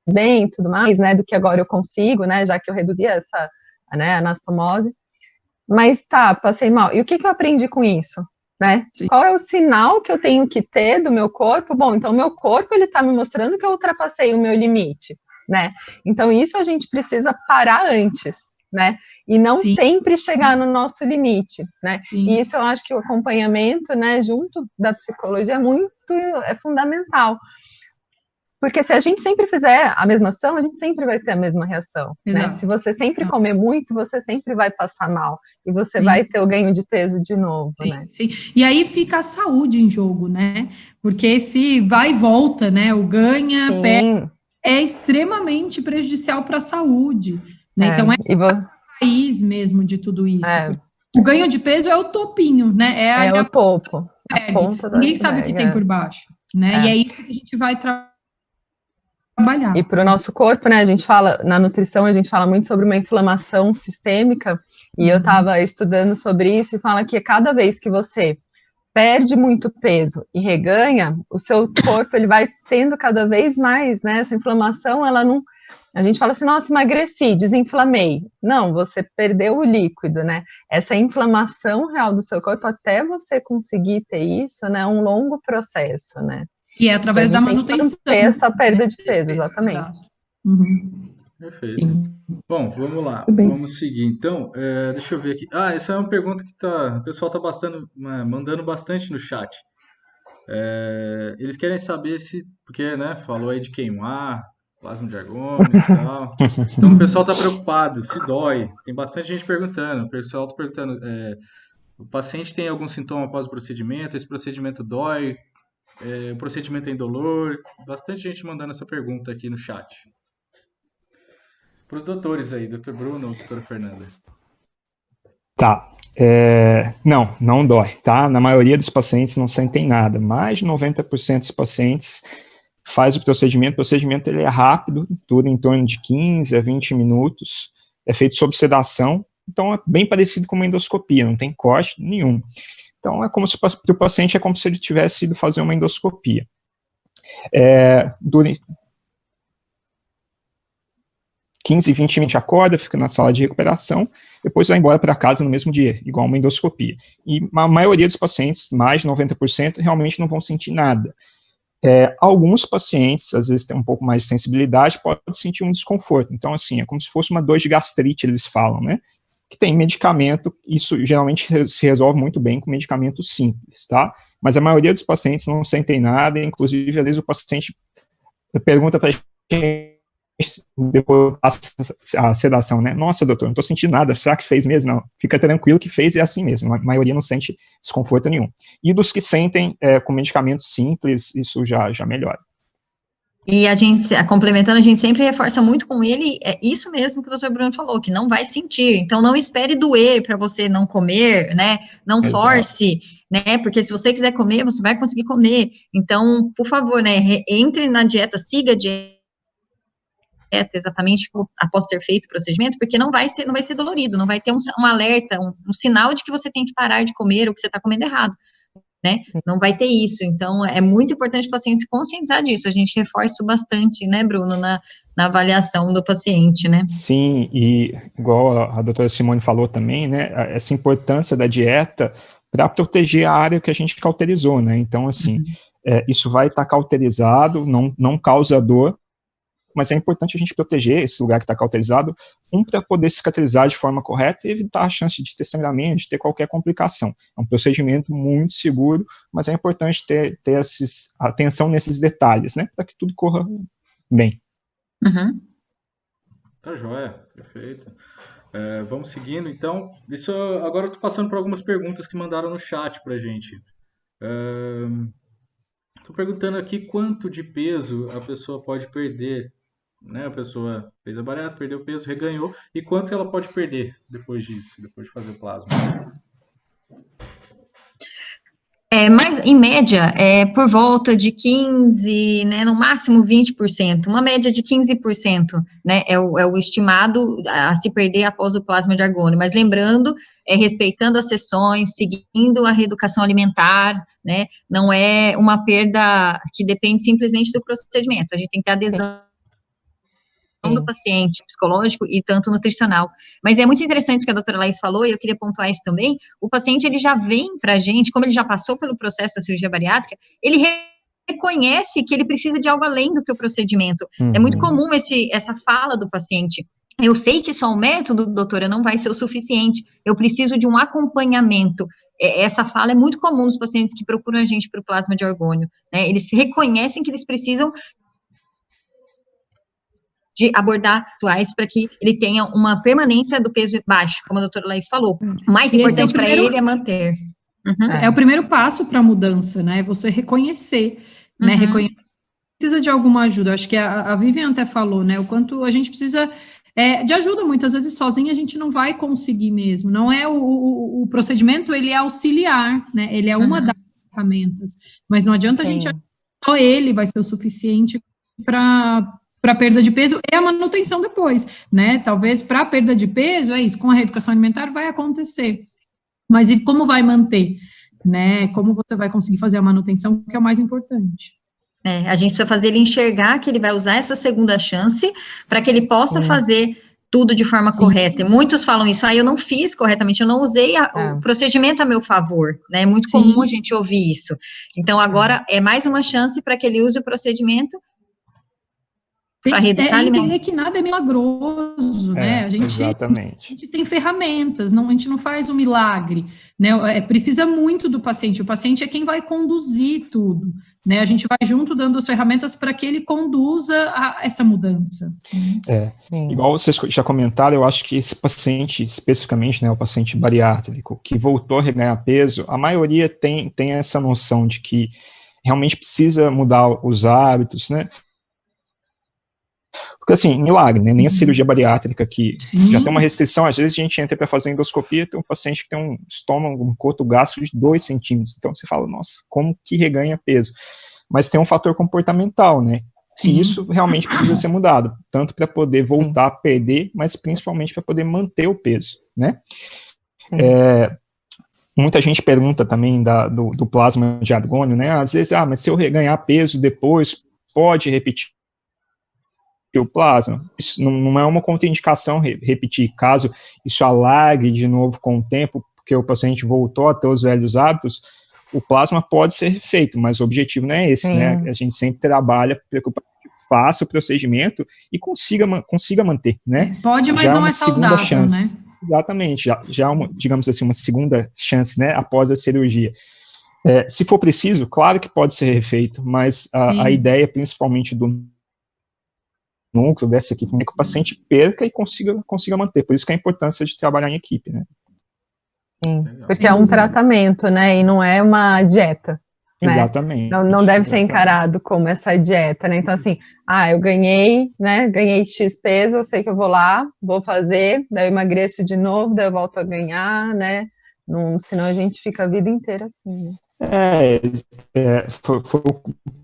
Speaker 5: bem, tudo mais, né? Do que agora eu consigo, né? Já que eu reduzi essa, né, anastomose. Mas passei mal. E o que eu aprendi com isso, né? Sim. Qual é o sinal que eu tenho que ter do meu corpo? Bom, então meu corpo, ele tá me mostrando que eu ultrapassei o meu limite, né? Então isso a gente precisa parar antes, né? E não Sim. sempre chegar no nosso limite, né? Sim. E isso eu acho que o acompanhamento, né, junto da psicologia é fundamental. Porque se a gente sempre fizer a mesma ação, a gente sempre vai ter a mesma reação, né? Se você sempre comer muito, você sempre vai passar mal. E você Sim. vai ter o ganho de peso de novo,
Speaker 6: Sim.
Speaker 5: né?
Speaker 6: Sim. E aí fica a saúde em jogo, né? Porque esse vai e volta, né? O ganha, perde, é extremamente prejudicial para a saúde, né? Então é a raiz mesmo de tudo isso. O ganho de peso é o topinho, né?
Speaker 5: É o topo, a ponta da
Speaker 6: Ninguém sabe o que tem por baixo, né? E é isso que a gente vai trabalhar.
Speaker 5: E para o nosso corpo, né, a gente fala, na nutrição, a gente fala muito sobre uma inflamação sistêmica, e eu estava estudando sobre isso, e fala que cada vez que você perde muito peso e reganha, o seu corpo, ele vai tendo cada vez mais, né, essa inflamação, ela não, a gente fala assim, nossa, emagreci, desinflamei. Não, você perdeu o líquido, né, essa inflamação real do seu corpo, até você conseguir ter isso, né, é um longo processo, né.
Speaker 6: E é através da manutenção.
Speaker 5: Essa perda de peso, exatamente.
Speaker 2: Perfeito. Sim. Bom, vamos lá. Vamos seguir. Então, deixa eu ver aqui. Essa é uma pergunta que o pessoal está mandando bastante no chat. Eles querem saber porque, né, falou aí de queimar, plasma de argônio e tal. Então, o pessoal está preocupado, se dói. Tem bastante gente perguntando. O pessoal está perguntando, o paciente tem algum sintoma após o procedimento? Esse procedimento dói? O procedimento é indolor? Bastante gente mandando essa pergunta aqui no chat. Para os doutores aí, doutor Bruno ou doutora Fernanda.
Speaker 4: Não dói, tá? Na maioria dos pacientes não sentem nada. Mais de 90% dos pacientes faz o procedimento ele é rápido, dura em torno de 15 a 20 minutos, é feito sob sedação, então é bem parecido com uma endoscopia, não tem corte nenhum. Então, para o paciente é como se ele tivesse ido fazer uma endoscopia. 15, 20 minutos acorda, fica na sala de recuperação, depois vai embora para casa no mesmo dia, igual uma endoscopia. E a maioria dos pacientes, mais de 90%, realmente não vão sentir nada. Alguns pacientes, às vezes tem um pouco mais de sensibilidade, pode sentir um desconforto. Então, assim, é como se fosse uma dor de gastrite, eles falam, né? Que tem medicamento, isso geralmente se resolve muito bem com medicamento simples, tá? Mas a maioria dos pacientes não sentem nada, inclusive, às vezes o paciente pergunta para a gente, depois a sedação, né? Nossa, doutor, não estou sentindo nada, será que fez mesmo? Não, fica tranquilo que fez e é assim mesmo, a maioria não sente desconforto nenhum. E dos que sentem com medicamentos simples, isso já melhora.
Speaker 1: E a gente, complementando, a gente sempre reforça muito com ele, é isso mesmo que o doutor Bruno falou, que não vai sentir, então não espere doer para você não comer, né, não
Speaker 4: Exato.
Speaker 1: Force, né, porque se você quiser comer, você vai conseguir comer, então, por favor, né, entre na dieta, siga a dieta exatamente após ter feito o procedimento, porque não vai ser dolorido, não vai ter um alerta, um sinal de que você tem que parar de comer ou que você está comendo errado. Né? Não vai ter isso, então é muito importante o paciente se conscientizar disso, a gente reforça isso bastante, né, Bruno, na avaliação do paciente, né?
Speaker 4: Sim, e igual a doutora Simone falou também, né, essa importância da dieta para proteger a área que a gente cauterizou, né, então assim, isso vai estar cauterizado, não causa dor, mas é importante a gente proteger esse lugar que está cauterizado, para poder cicatrizar de forma correta e evitar a chance de ter sangramento, de ter qualquer complicação. É um procedimento muito seguro, mas é importante ter atenção nesses detalhes, né, para que tudo corra bem.
Speaker 1: Uhum.
Speaker 2: Tá joia, perfeito. Vamos seguindo, então. Agora eu estou passando por algumas perguntas que mandaram no chat para a gente. Estou perguntando aqui quanto de peso a pessoa pode perder, né? A pessoa fez a bariátrica, perdeu peso, reganhou, e quanto ela pode perder depois disso, depois de fazer o plasma?
Speaker 1: Mas, em média, por volta de 15%, né, no máximo 20%, uma média de 15%, né, é o estimado a se perder após o plasma de argônio, mas lembrando, respeitando as sessões, seguindo a reeducação alimentar, né, não é uma perda que depende simplesmente do procedimento, a gente tem que ter adesão do paciente, psicológico e tanto nutricional. Mas é muito interessante isso que a doutora Laís falou, e eu queria pontuar isso também, o paciente, ele já vem pra gente, como ele já passou pelo processo da cirurgia bariátrica, ele reconhece que ele precisa de algo além do que o procedimento. É muito comum essa fala do paciente. Eu sei que só o método, doutora, não vai ser o suficiente, eu preciso de um acompanhamento. Essa fala é muito comum nos pacientes que procuram a gente para o plasma de argônio, né? Eles reconhecem que eles precisam de abordar atuais para que ele tenha uma permanência do peso baixo, como a doutora Laís falou. O mais importante para ele é manter.
Speaker 6: É o primeiro passo para a mudança, né? Você reconhecer, né? Reconhecer que precisa de alguma ajuda. Eu acho que a Vivian até falou, né? O quanto a gente precisa de ajuda, muitas vezes sozinha a gente não vai conseguir mesmo. Não é o procedimento, ele é auxiliar, né? Ele é uma das ferramentas. Mas não adianta a gente achar que só ele vai ser o suficiente para perda de peso e a manutenção depois, né? Talvez para perda de peso, é isso, com a reeducação alimentar vai acontecer. Mas e como vai manter, né? Como você vai conseguir fazer a manutenção, que é o mais importante.
Speaker 1: A gente precisa fazer ele enxergar que ele vai usar essa segunda chance para que ele possa fazer tudo de forma correta. E muitos falam isso, eu não fiz corretamente, eu não usei o procedimento a meu favor, né? É muito comum a gente ouvir isso. Então, agora é mais uma chance para que ele use o procedimento para reeducar
Speaker 6: entender que nada é milagroso, né? A gente tem ferramentas, a gente não faz um milagre, né? Precisa muito do paciente. O paciente é quem vai conduzir tudo, né? A gente vai junto dando as ferramentas para que ele conduza essa mudança.
Speaker 4: Igual vocês já comentaram, eu acho que esse paciente, especificamente, né, o paciente bariátrico, que voltou a reganhar peso, a maioria tem essa noção de que realmente precisa mudar os hábitos, né? Porque, assim, milagre, né? Nem a cirurgia bariátrica que já tem uma restrição, às vezes a gente entra para fazer endoscopia, tem um paciente que tem um estômago, um coto gasto de 2 centímetros. Então, você fala, nossa, como que reganha peso? Mas tem um fator comportamental, né? E isso realmente precisa ser mudado, tanto para poder voltar a perder, mas principalmente para poder manter o peso, né? Muita gente pergunta também do plasma de argônio, né? Às vezes, mas se eu reganhar peso depois, pode repetir o plasma. Isso não é uma contraindicação repetir. Caso isso alargue de novo com o tempo, porque o paciente voltou a ter os velhos hábitos, o plasma pode ser feito, mas o objetivo não é esse,
Speaker 5: Sim.
Speaker 4: né? A gente sempre trabalha para que o paciente faça o procedimento e consiga manter, né?
Speaker 6: Pode, mas
Speaker 4: já
Speaker 6: não
Speaker 4: uma
Speaker 6: é
Speaker 4: segunda
Speaker 6: saudável,
Speaker 4: chance.
Speaker 6: né?
Speaker 4: Exatamente, já digamos assim, uma segunda chance, né, após a cirurgia. Se for preciso, claro que pode ser refeito, mas a ideia, principalmente do núcleo dessa equipe, é que o paciente perca e consiga manter. Por isso que a importância de trabalhar em equipe, né?
Speaker 5: Sim, porque é um tratamento, né, e não é uma dieta, né?
Speaker 4: Exatamente.
Speaker 5: Não deve ser encarado como essa dieta, né? Então, assim, eu ganhei, né, ganhei X peso, eu sei que eu vou lá, vou fazer, daí eu emagreço de novo, daí eu volto a ganhar, né? Senão a gente fica a vida inteira assim, né?
Speaker 4: Foi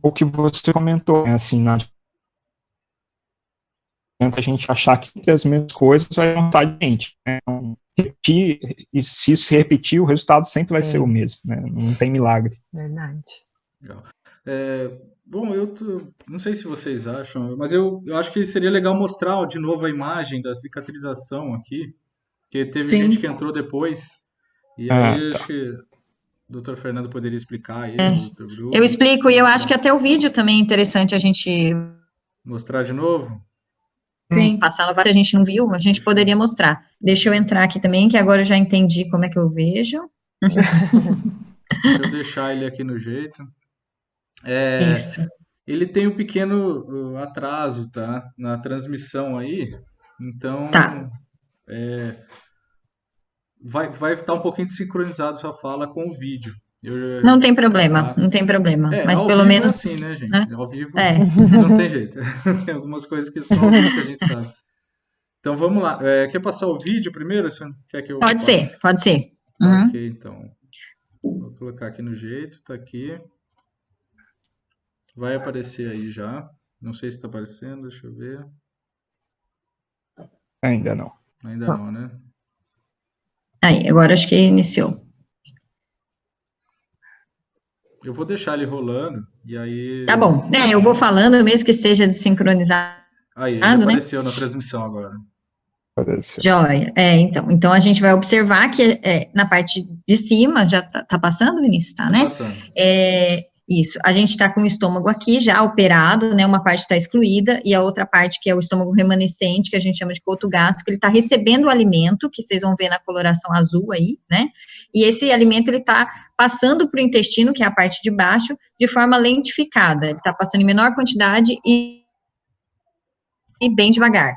Speaker 4: o que você comentou, né, assim, não adianta a gente achar que as mesmas coisas vai montar de gente, né? Repetir, e se isso se repetir, o resultado sempre vai ser o mesmo, né? Não tem milagre.
Speaker 5: Verdade.
Speaker 2: Legal. Bom, não sei se vocês acham, mas eu acho que seria legal mostrar de novo a imagem da cicatrização aqui, porque teve gente que entrou depois, e aí acho que o Dr. Fernando poderia explicar aí, o Dr. Bruno.
Speaker 1: Eu explico, e eu acho que até o vídeo também é interessante a gente
Speaker 2: mostrar de novo.
Speaker 6: Sim.
Speaker 1: Passar no que a gente não viu, a gente poderia mostrar. Deixa eu entrar aqui também, que agora eu já entendi como é que eu vejo.
Speaker 2: Deixa eu deixar ele aqui no jeito.
Speaker 1: Isso.
Speaker 2: Ele tem um pequeno atraso, tá? Na transmissão aí. Então, vai estar um pouquinho desincronizado sua fala com o vídeo.
Speaker 1: Não tem problema, não tem problema. Mas pelo menos.
Speaker 2: É assim, né, gente?
Speaker 1: Né?
Speaker 2: Ao vivo não tem jeito. Tem algumas coisas que só ao vivo que a gente sabe. Então vamos lá. Quer passar o vídeo primeiro? Quer que eu
Speaker 1: Pode ser.
Speaker 2: Uhum. Ok, então. Vou colocar aqui no jeito, tá aqui. Vai aparecer aí já. Não sei se está aparecendo, deixa eu ver.
Speaker 4: Ainda não.
Speaker 2: Ainda não, né?
Speaker 1: Aí, agora acho que iniciou.
Speaker 2: Eu vou deixar ele rolando e aí...
Speaker 1: Tá bom. Eu vou falando, mesmo que seja desincronizado.
Speaker 2: Aí, ele apareceu na transmissão agora.
Speaker 4: Apareceu.
Speaker 1: Joia. Então a gente vai observar que na parte de cima, já tá passando, Vinícius? Tá, né?
Speaker 2: Passando.
Speaker 1: Isso, a gente está com o estômago aqui já operado, né, uma parte está excluída, e a outra parte, que é o estômago remanescente, que a gente chama de coto gástrico, ele está recebendo o alimento, que vocês vão ver na coloração azul aí, né, e esse alimento, ele está passando para o intestino, que é a parte de baixo, de forma lentificada, ele está passando em menor quantidade e bem devagar.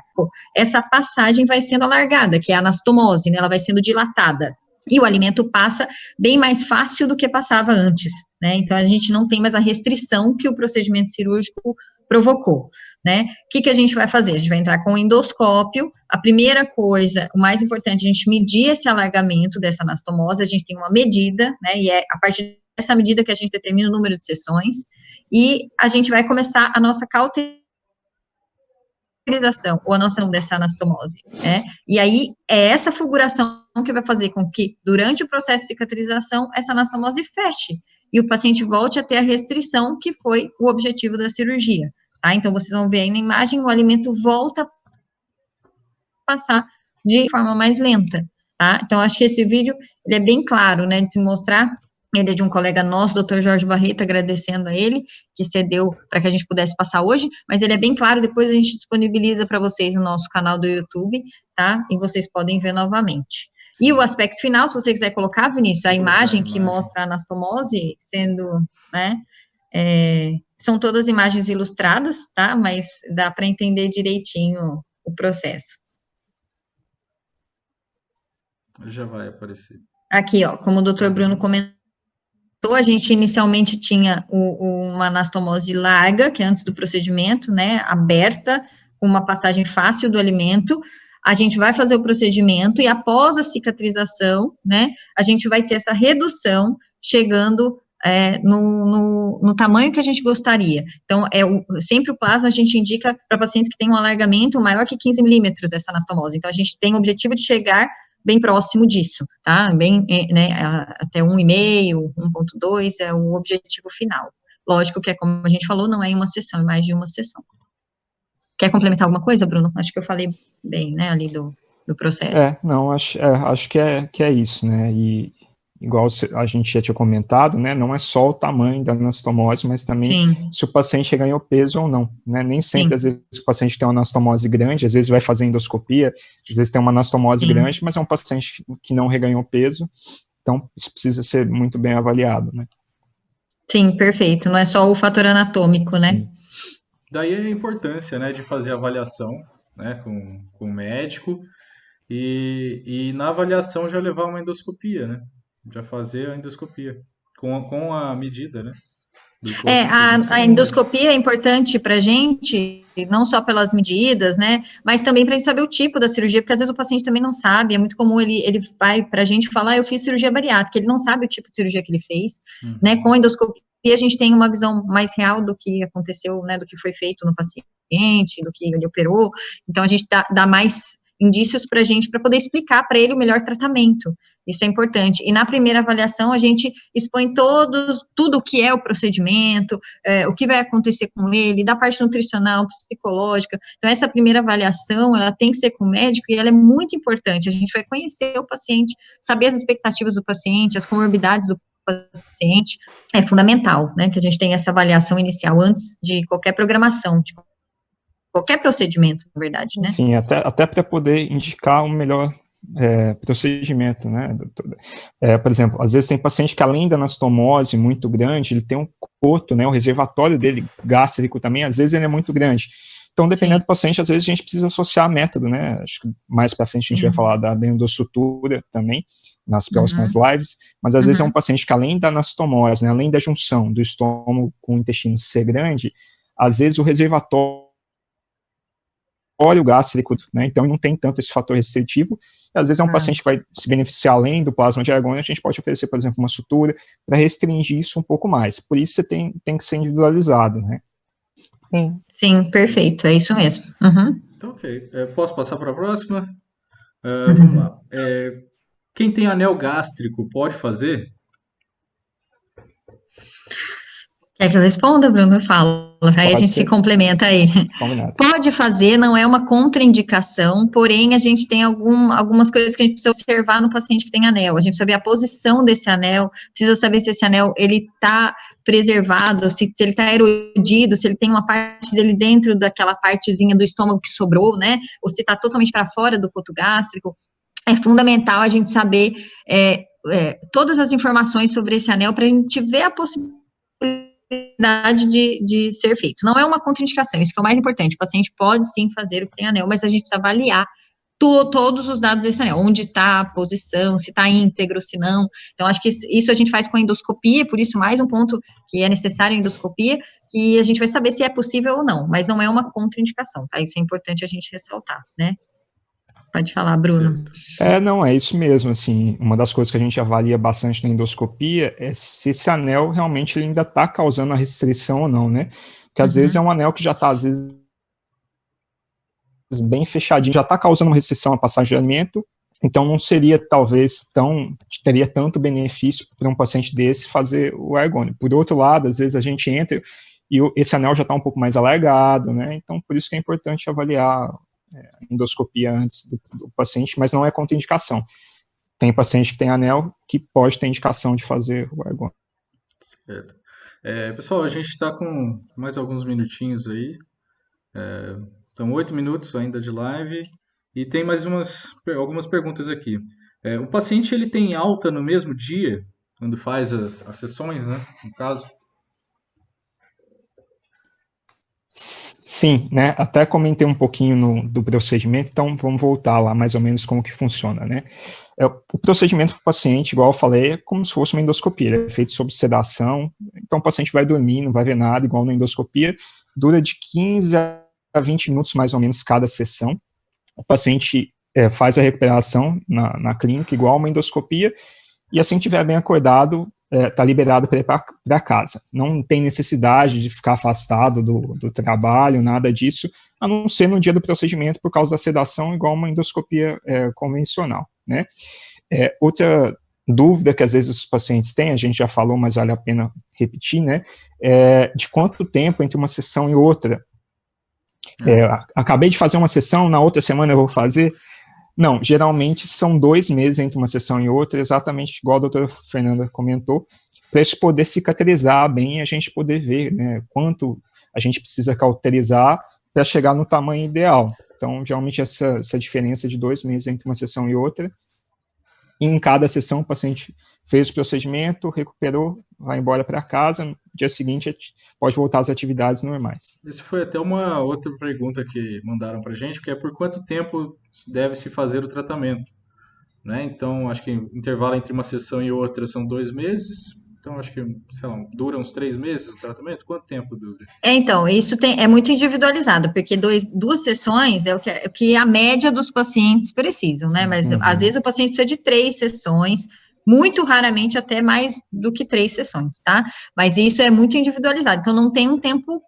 Speaker 1: Essa passagem vai sendo alargada, que é a anastomose, né, ela vai sendo dilatada. E o alimento passa bem mais fácil do que passava antes, né? Então, a gente não tem mais a restrição que o procedimento cirúrgico provocou, né? O que a gente vai fazer? A gente vai entrar com o endoscópio. A primeira coisa, o mais importante, a gente medir esse alargamento dessa anastomose. A gente tem uma medida, né? E é a partir dessa medida que a gente determina o número de sessões. E a gente vai começar a nossa cauterização, ou a noção dessa anastomose, né? E aí, é essa fulguração que vai fazer com que, durante o processo de cicatrização, essa anastomose feche, e o paciente volte a ter a restrição, que foi o objetivo da cirurgia, tá? Então, vocês vão ver aí na imagem, o alimento volta a passar de forma mais lenta, tá? Então, acho que esse vídeo, ele é bem claro, né, de se mostrar. Ele é de um colega nosso, Dr. Jorge Barreto, agradecendo a ele, que cedeu para que a gente pudesse passar hoje, mas ele é bem claro, depois a gente disponibiliza para vocês no nosso canal do YouTube, tá? E vocês podem ver novamente. E o aspecto final, se você quiser colocar, Vinícius, a imagem que mostra a anastomose sendo, né, são todas imagens ilustradas, tá? Mas dá para entender direitinho o processo.
Speaker 2: Já vai aparecer.
Speaker 1: Aqui, ó, como o Dr. Bruno comentou, a gente inicialmente tinha uma anastomose larga, que é antes do procedimento, né, aberta, com uma passagem fácil do alimento. A gente vai fazer o procedimento e após a cicatrização, né, a gente vai ter essa redução chegando no tamanho que a gente gostaria. Então, sempre o plasma a gente indica para pacientes que têm um alargamento maior que 15 milímetros dessa anastomose. Então, a gente tem o objetivo de chegar bem próximo disso, tá? Bem, né, até 1,5, 1,2 é o objetivo final. Lógico que, como a gente falou, não é em uma sessão, é mais de uma sessão. Quer complementar alguma coisa, Bruno? Acho que eu falei bem, né, ali do processo.
Speaker 4: Não, acho que é isso, né, e igual a gente já tinha comentado, né, não é só o tamanho da anastomose, mas também
Speaker 1: Sim,
Speaker 4: se o paciente ganhou peso ou não, né, nem sempre,
Speaker 1: sim,
Speaker 4: às vezes, o paciente tem uma anastomose grande, às vezes vai fazer endoscopia, às vezes tem uma anastomose
Speaker 1: sim.
Speaker 4: grande, mas é um paciente que não reganhou peso, então isso precisa ser muito bem avaliado, né.
Speaker 1: Sim, perfeito. Não é só o fator anatômico, né?
Speaker 4: Sim.
Speaker 2: Daí a importância, né, de fazer a avaliação, né, com o médico e na avaliação já levar uma endoscopia, né? Já fazer a endoscopia com a medida, né? Do corpo que a gente
Speaker 1: A endoscopia é importante para a gente, não só pelas medidas, né, mas também para a gente saber o tipo da cirurgia, porque às vezes o paciente também não sabe, é muito comum ele vai para a gente falar, eu fiz cirurgia bariátrica, ele não sabe o tipo de cirurgia que ele fez, né, com a endoscopia a gente tem uma visão mais real do que aconteceu, né, do que foi feito no paciente, do que ele operou, então a gente dá mais indícios para a gente, para poder explicar para ele o melhor tratamento, isso é importante, e na primeira avaliação a gente expõe tudo o que é o procedimento, o que vai acontecer com ele, da parte nutricional, psicológica, então essa primeira avaliação, ela tem que ser com o médico, e ela é muito importante, a gente vai conhecer o paciente, saber as expectativas do paciente, as comorbidades do paciente, é fundamental, né, que a gente tenha essa avaliação inicial antes de qualquer programação, de qualquer procedimento, na verdade, né?
Speaker 4: Sim, até para poder indicar o melhor procedimento, né, doutora? Por exemplo, às vezes tem paciente que além da anastomose muito grande, ele tem um coto, né, o reservatório dele gástrico também, às vezes ele é muito grande. Então, dependendo do paciente, às vezes a gente precisa associar método, né, acho que mais para frente a gente vai falar da endossutura também, nas próximas lives, mas às vezes é um paciente que além da anastomose, né, além da junção do estômago com o intestino ser grande, às vezes o reservatório gástrico, né, então não tem tanto esse fator restritivo, e às vezes é um paciente que vai se beneficiar além do plasma de argônio, a gente pode oferecer, por exemplo, uma sutura para restringir isso um pouco mais, por isso você tem que ser individualizado, né.
Speaker 1: Sim, perfeito, é isso mesmo.
Speaker 2: Então, ok. Posso passar para a próxima? Vamos lá. Quem tem anel gástrico pode fazer?
Speaker 1: Quer que eu responda, Bruno? Eu falo. Aí a gente se complementa aí.
Speaker 4: Combinado.
Speaker 1: Pode fazer, não é uma contraindicação, porém a gente tem algumas coisas que a gente precisa observar no paciente que tem anel. A gente precisa saber a posição desse anel, precisa saber se esse anel ele está preservado, se ele está erodido, se ele tem uma parte dele dentro daquela partezinha do estômago que sobrou, né? Ou se está totalmente para fora do coto gástrico. É fundamental a gente saber todas as informações sobre esse anel para a gente ver a possibilidade de ser feito. Não é uma contraindicação, isso que é o mais importante. O paciente pode sim fazer o que tem anel, mas a gente precisa avaliar todos os dados desse anel, onde está a posição, se está íntegro, se não. Então, acho que isso a gente faz com a endoscopia, por isso mais um ponto que é necessário a endoscopia, que a gente vai saber se é possível ou não, mas não é uma contraindicação, tá? Isso é importante a gente ressaltar, né? Pode falar, Bruno.
Speaker 4: Não, é isso mesmo, assim, uma das coisas que a gente avalia bastante na endoscopia é se esse anel realmente ele ainda está causando a restrição ou não, né? Porque às vezes é um anel que já está, às vezes, bem fechadinho, já está causando uma restrição à passagem de alimento, então não seria, talvez, teria tanto benefício para um paciente desse fazer o argônio. Por outro lado, às vezes a gente entra e esse anel já está um pouco mais alargado, né? Então, por isso que é importante avaliar endoscopia antes do paciente, mas não é contraindicação. Tem paciente que tem anel que pode ter indicação de fazer o argônio.
Speaker 2: Certo. Pessoal, a gente está com mais alguns minutinhos aí. Então, 8 minutos ainda de live. E tem mais algumas perguntas aqui. O paciente ele tem alta no mesmo dia, quando faz as sessões, né? No caso?
Speaker 4: Sim, né? Até comentei um pouquinho do procedimento, então vamos voltar lá mais ou menos como que funciona, né? O procedimento para o paciente, igual eu falei, é como se fosse uma endoscopia, ele é feito sob sedação, então o paciente vai dormir, não vai ver nada, igual na endoscopia, dura de 15 a 20 minutos mais ou menos cada sessão, o paciente faz a recuperação na clínica, igual uma endoscopia, e assim que estiver bem acordado, está liberado para ir para casa. Não tem necessidade de ficar afastado do trabalho, nada disso, a não ser no dia do procedimento por causa da sedação, igual uma endoscopia convencional, né? Outra dúvida que às vezes os pacientes têm, a gente já falou, mas vale a pena repetir, né? De quanto tempo entre uma sessão e outra Acabei de fazer uma sessão, na outra semana eu vou fazer. Não, geralmente são 2 meses entre uma sessão e outra, exatamente igual a doutora Fernanda comentou, para isso poder cicatrizar bem e a gente poder ver, né, quanto a gente precisa cauterizar para chegar no tamanho ideal. Então, geralmente essa diferença de 2 meses entre uma sessão e outra, e em cada sessão o paciente fez o procedimento, recuperou, vai embora para casa, no dia seguinte pode voltar às atividades normais.
Speaker 2: Isso foi até uma outra pergunta que mandaram para a gente, que é por quanto tempo deve-se fazer o tratamento, né? Então, acho que o intervalo entre uma sessão e outra são 2 meses, então acho que, sei lá, dura uns 3 meses o tratamento? Quanto tempo dura?
Speaker 1: Então, isso é muito individualizado, porque 2 sessões é o que a média dos pacientes precisam, né? Mas, às vezes, o paciente precisa de 3 sessões, muito raramente até mais do que 3 sessões, tá? Mas isso é muito individualizado, então não tem um tempo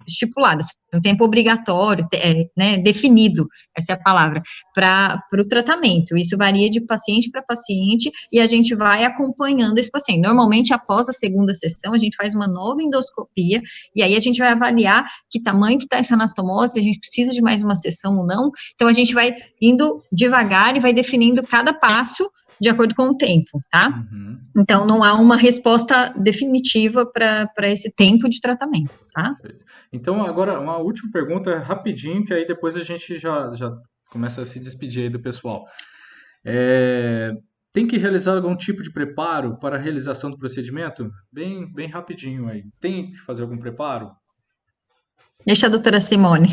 Speaker 1: estipulado, um tempo obrigatório, né, definido, essa é a palavra, para o tratamento. Isso varia de paciente para paciente e a gente vai acompanhando esse paciente. Normalmente, após a segunda sessão, a gente faz uma nova endoscopia e aí a gente vai avaliar que tamanho que está essa anastomose, se a gente precisa de mais uma sessão ou não. Então, a gente vai indo devagar e vai definindo cada passo de acordo com o tempo, tá? Então, não há uma resposta definitiva para esse tempo de tratamento, tá?
Speaker 2: Então, agora, uma última pergunta, rapidinho, que aí depois a gente já começa a se despedir aí do pessoal. Tem que realizar algum tipo de preparo para a realização do procedimento? Bem rapidinho aí. Tem que fazer algum preparo?
Speaker 1: Deixa a doutora Simone.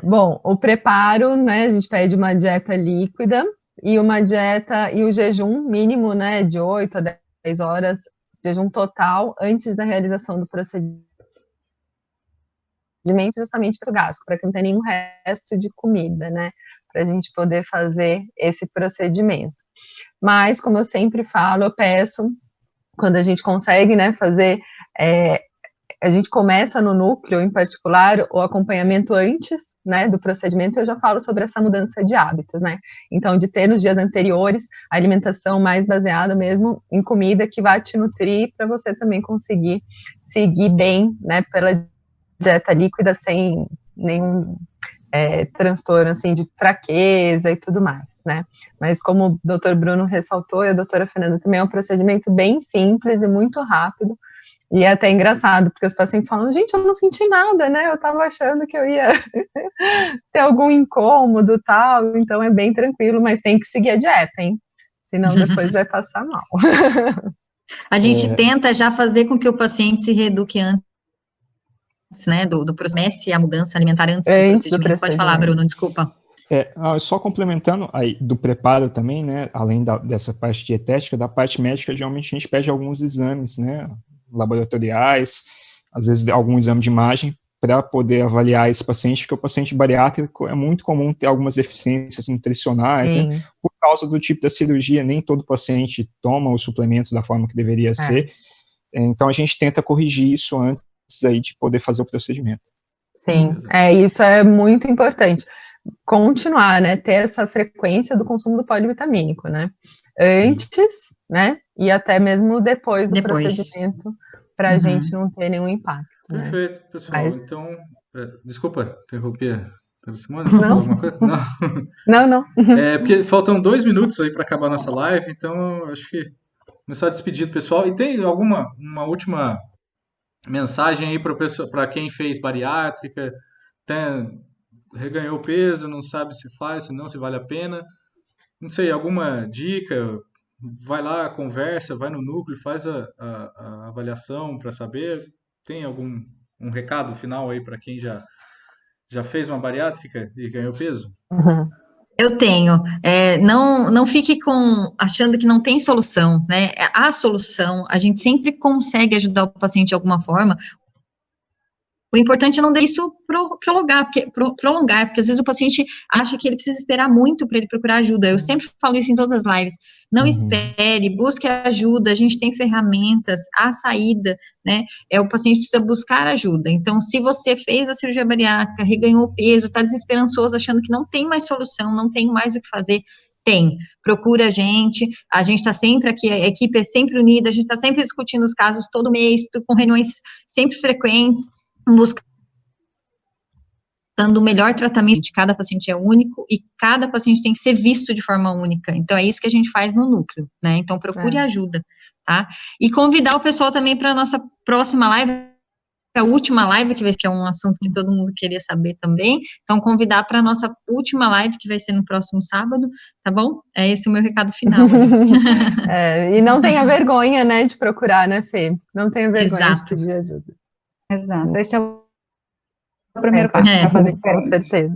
Speaker 5: Bom, o preparo, né, a gente pede uma dieta líquida e o jejum mínimo, né, de 8 a 10 horas, jejum total, antes da realização do procedimento, justamente para o gasto, para que não tenha nenhum resto de comida, né, para a gente poder fazer esse procedimento. Mas, como eu sempre falo, eu peço, quando a gente consegue, né, fazer... a gente começa no núcleo, em particular, o acompanhamento antes, né, do procedimento, eu já falo sobre essa mudança de hábitos, né, então de ter nos dias anteriores a alimentação mais baseada mesmo em comida que vai te nutrir para você também conseguir seguir bem, né, pela dieta líquida sem nenhum transtorno, assim, de fraqueza e tudo mais, né, mas como o doutor Bruno ressaltou e a doutora Fernanda também, é um procedimento bem simples e muito rápido. E é até engraçado, porque os pacientes falam, gente, eu não senti nada, né, eu tava achando que eu ia ter algum incômodo e tal, então é bem tranquilo, mas tem que seguir a dieta, hein, senão depois vai passar mal.
Speaker 1: A gente tenta já fazer com que o paciente se reeduque antes, né, do comece a mudança alimentar antes do procedimento. Pode falar, Bruno, desculpa.
Speaker 4: Só complementando aí do preparo também, né, além dessa parte dietética, da parte médica, geralmente a gente pede alguns exames, né, laboratoriais, às vezes algum exame de imagem, para poder avaliar esse paciente, porque o paciente bariátrico é muito comum ter algumas deficiências nutricionais, né, por causa do tipo da cirurgia, nem todo paciente toma os suplementos da forma que deveria ser, então a gente tenta corrigir isso antes aí de poder fazer o procedimento.
Speaker 5: Sim, isso é muito importante, continuar, né, ter essa frequência do consumo do polivitamínico, né, antes, né, e até mesmo depois do procedimento, para a gente não ter nenhum impacto.
Speaker 2: Perfeito, né? Pessoal. Mas... Então, desculpa, interrompi. Simone,
Speaker 5: não.
Speaker 2: Alguma coisa?
Speaker 5: Não.
Speaker 2: Porque faltam 2 minutos aí para acabar a nossa live, então acho que começar a despedir do pessoal. E tem uma última mensagem aí para quem fez bariátrica, reganhou peso, não sabe se faz, se não, se vale a pena. Não sei, alguma dica? Vai lá, conversa, vai no núcleo, faz a avaliação para saber. Tem algum recado final aí para quem já fez uma bariátrica e ganhou peso?
Speaker 1: Eu tenho. Não fique achando que não tem solução, né? Há solução, a gente sempre consegue ajudar o paciente de alguma forma. O importante é não deixar isso prolongar, porque às vezes o paciente acha que ele precisa esperar muito para ele procurar ajuda. Eu sempre falo isso em todas as lives. Não espere, busque ajuda, a gente tem ferramentas, há saída, né? O paciente precisa buscar ajuda. Então, se você fez a cirurgia bariátrica, reganhou peso, está desesperançoso, achando que não tem mais solução, não tem mais o que fazer, procura a gente está sempre aqui, a equipe é sempre unida, a gente está sempre discutindo os casos todo mês, com reuniões sempre frequentes, buscando o melhor tratamento. Cada paciente é único e cada paciente tem que ser visto de forma única. Então, é isso que a gente faz no núcleo, né? Então, procure ajuda, tá? E convidar o pessoal também para a nossa próxima live, a última live, que é um assunto que todo mundo queria saber também. Então, convidar para a nossa última live, que vai ser no próximo sábado, tá bom? É esse o meu recado final.
Speaker 5: E não tenha vergonha, né, de procurar, né, Fê? Não tenha vergonha de pedir ajuda.
Speaker 3: Exato. Esse é o primeiro passo para fazer
Speaker 5: com certeza.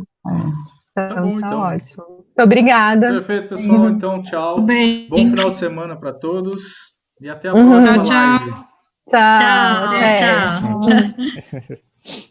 Speaker 2: Tá bom, então.
Speaker 5: Ótimo. Muito obrigada.
Speaker 2: Perfeito, pessoal. Então, tchau.
Speaker 6: Bem.
Speaker 2: Bom final de semana para todos e até a próxima live.
Speaker 5: Tchau.
Speaker 1: Tchau.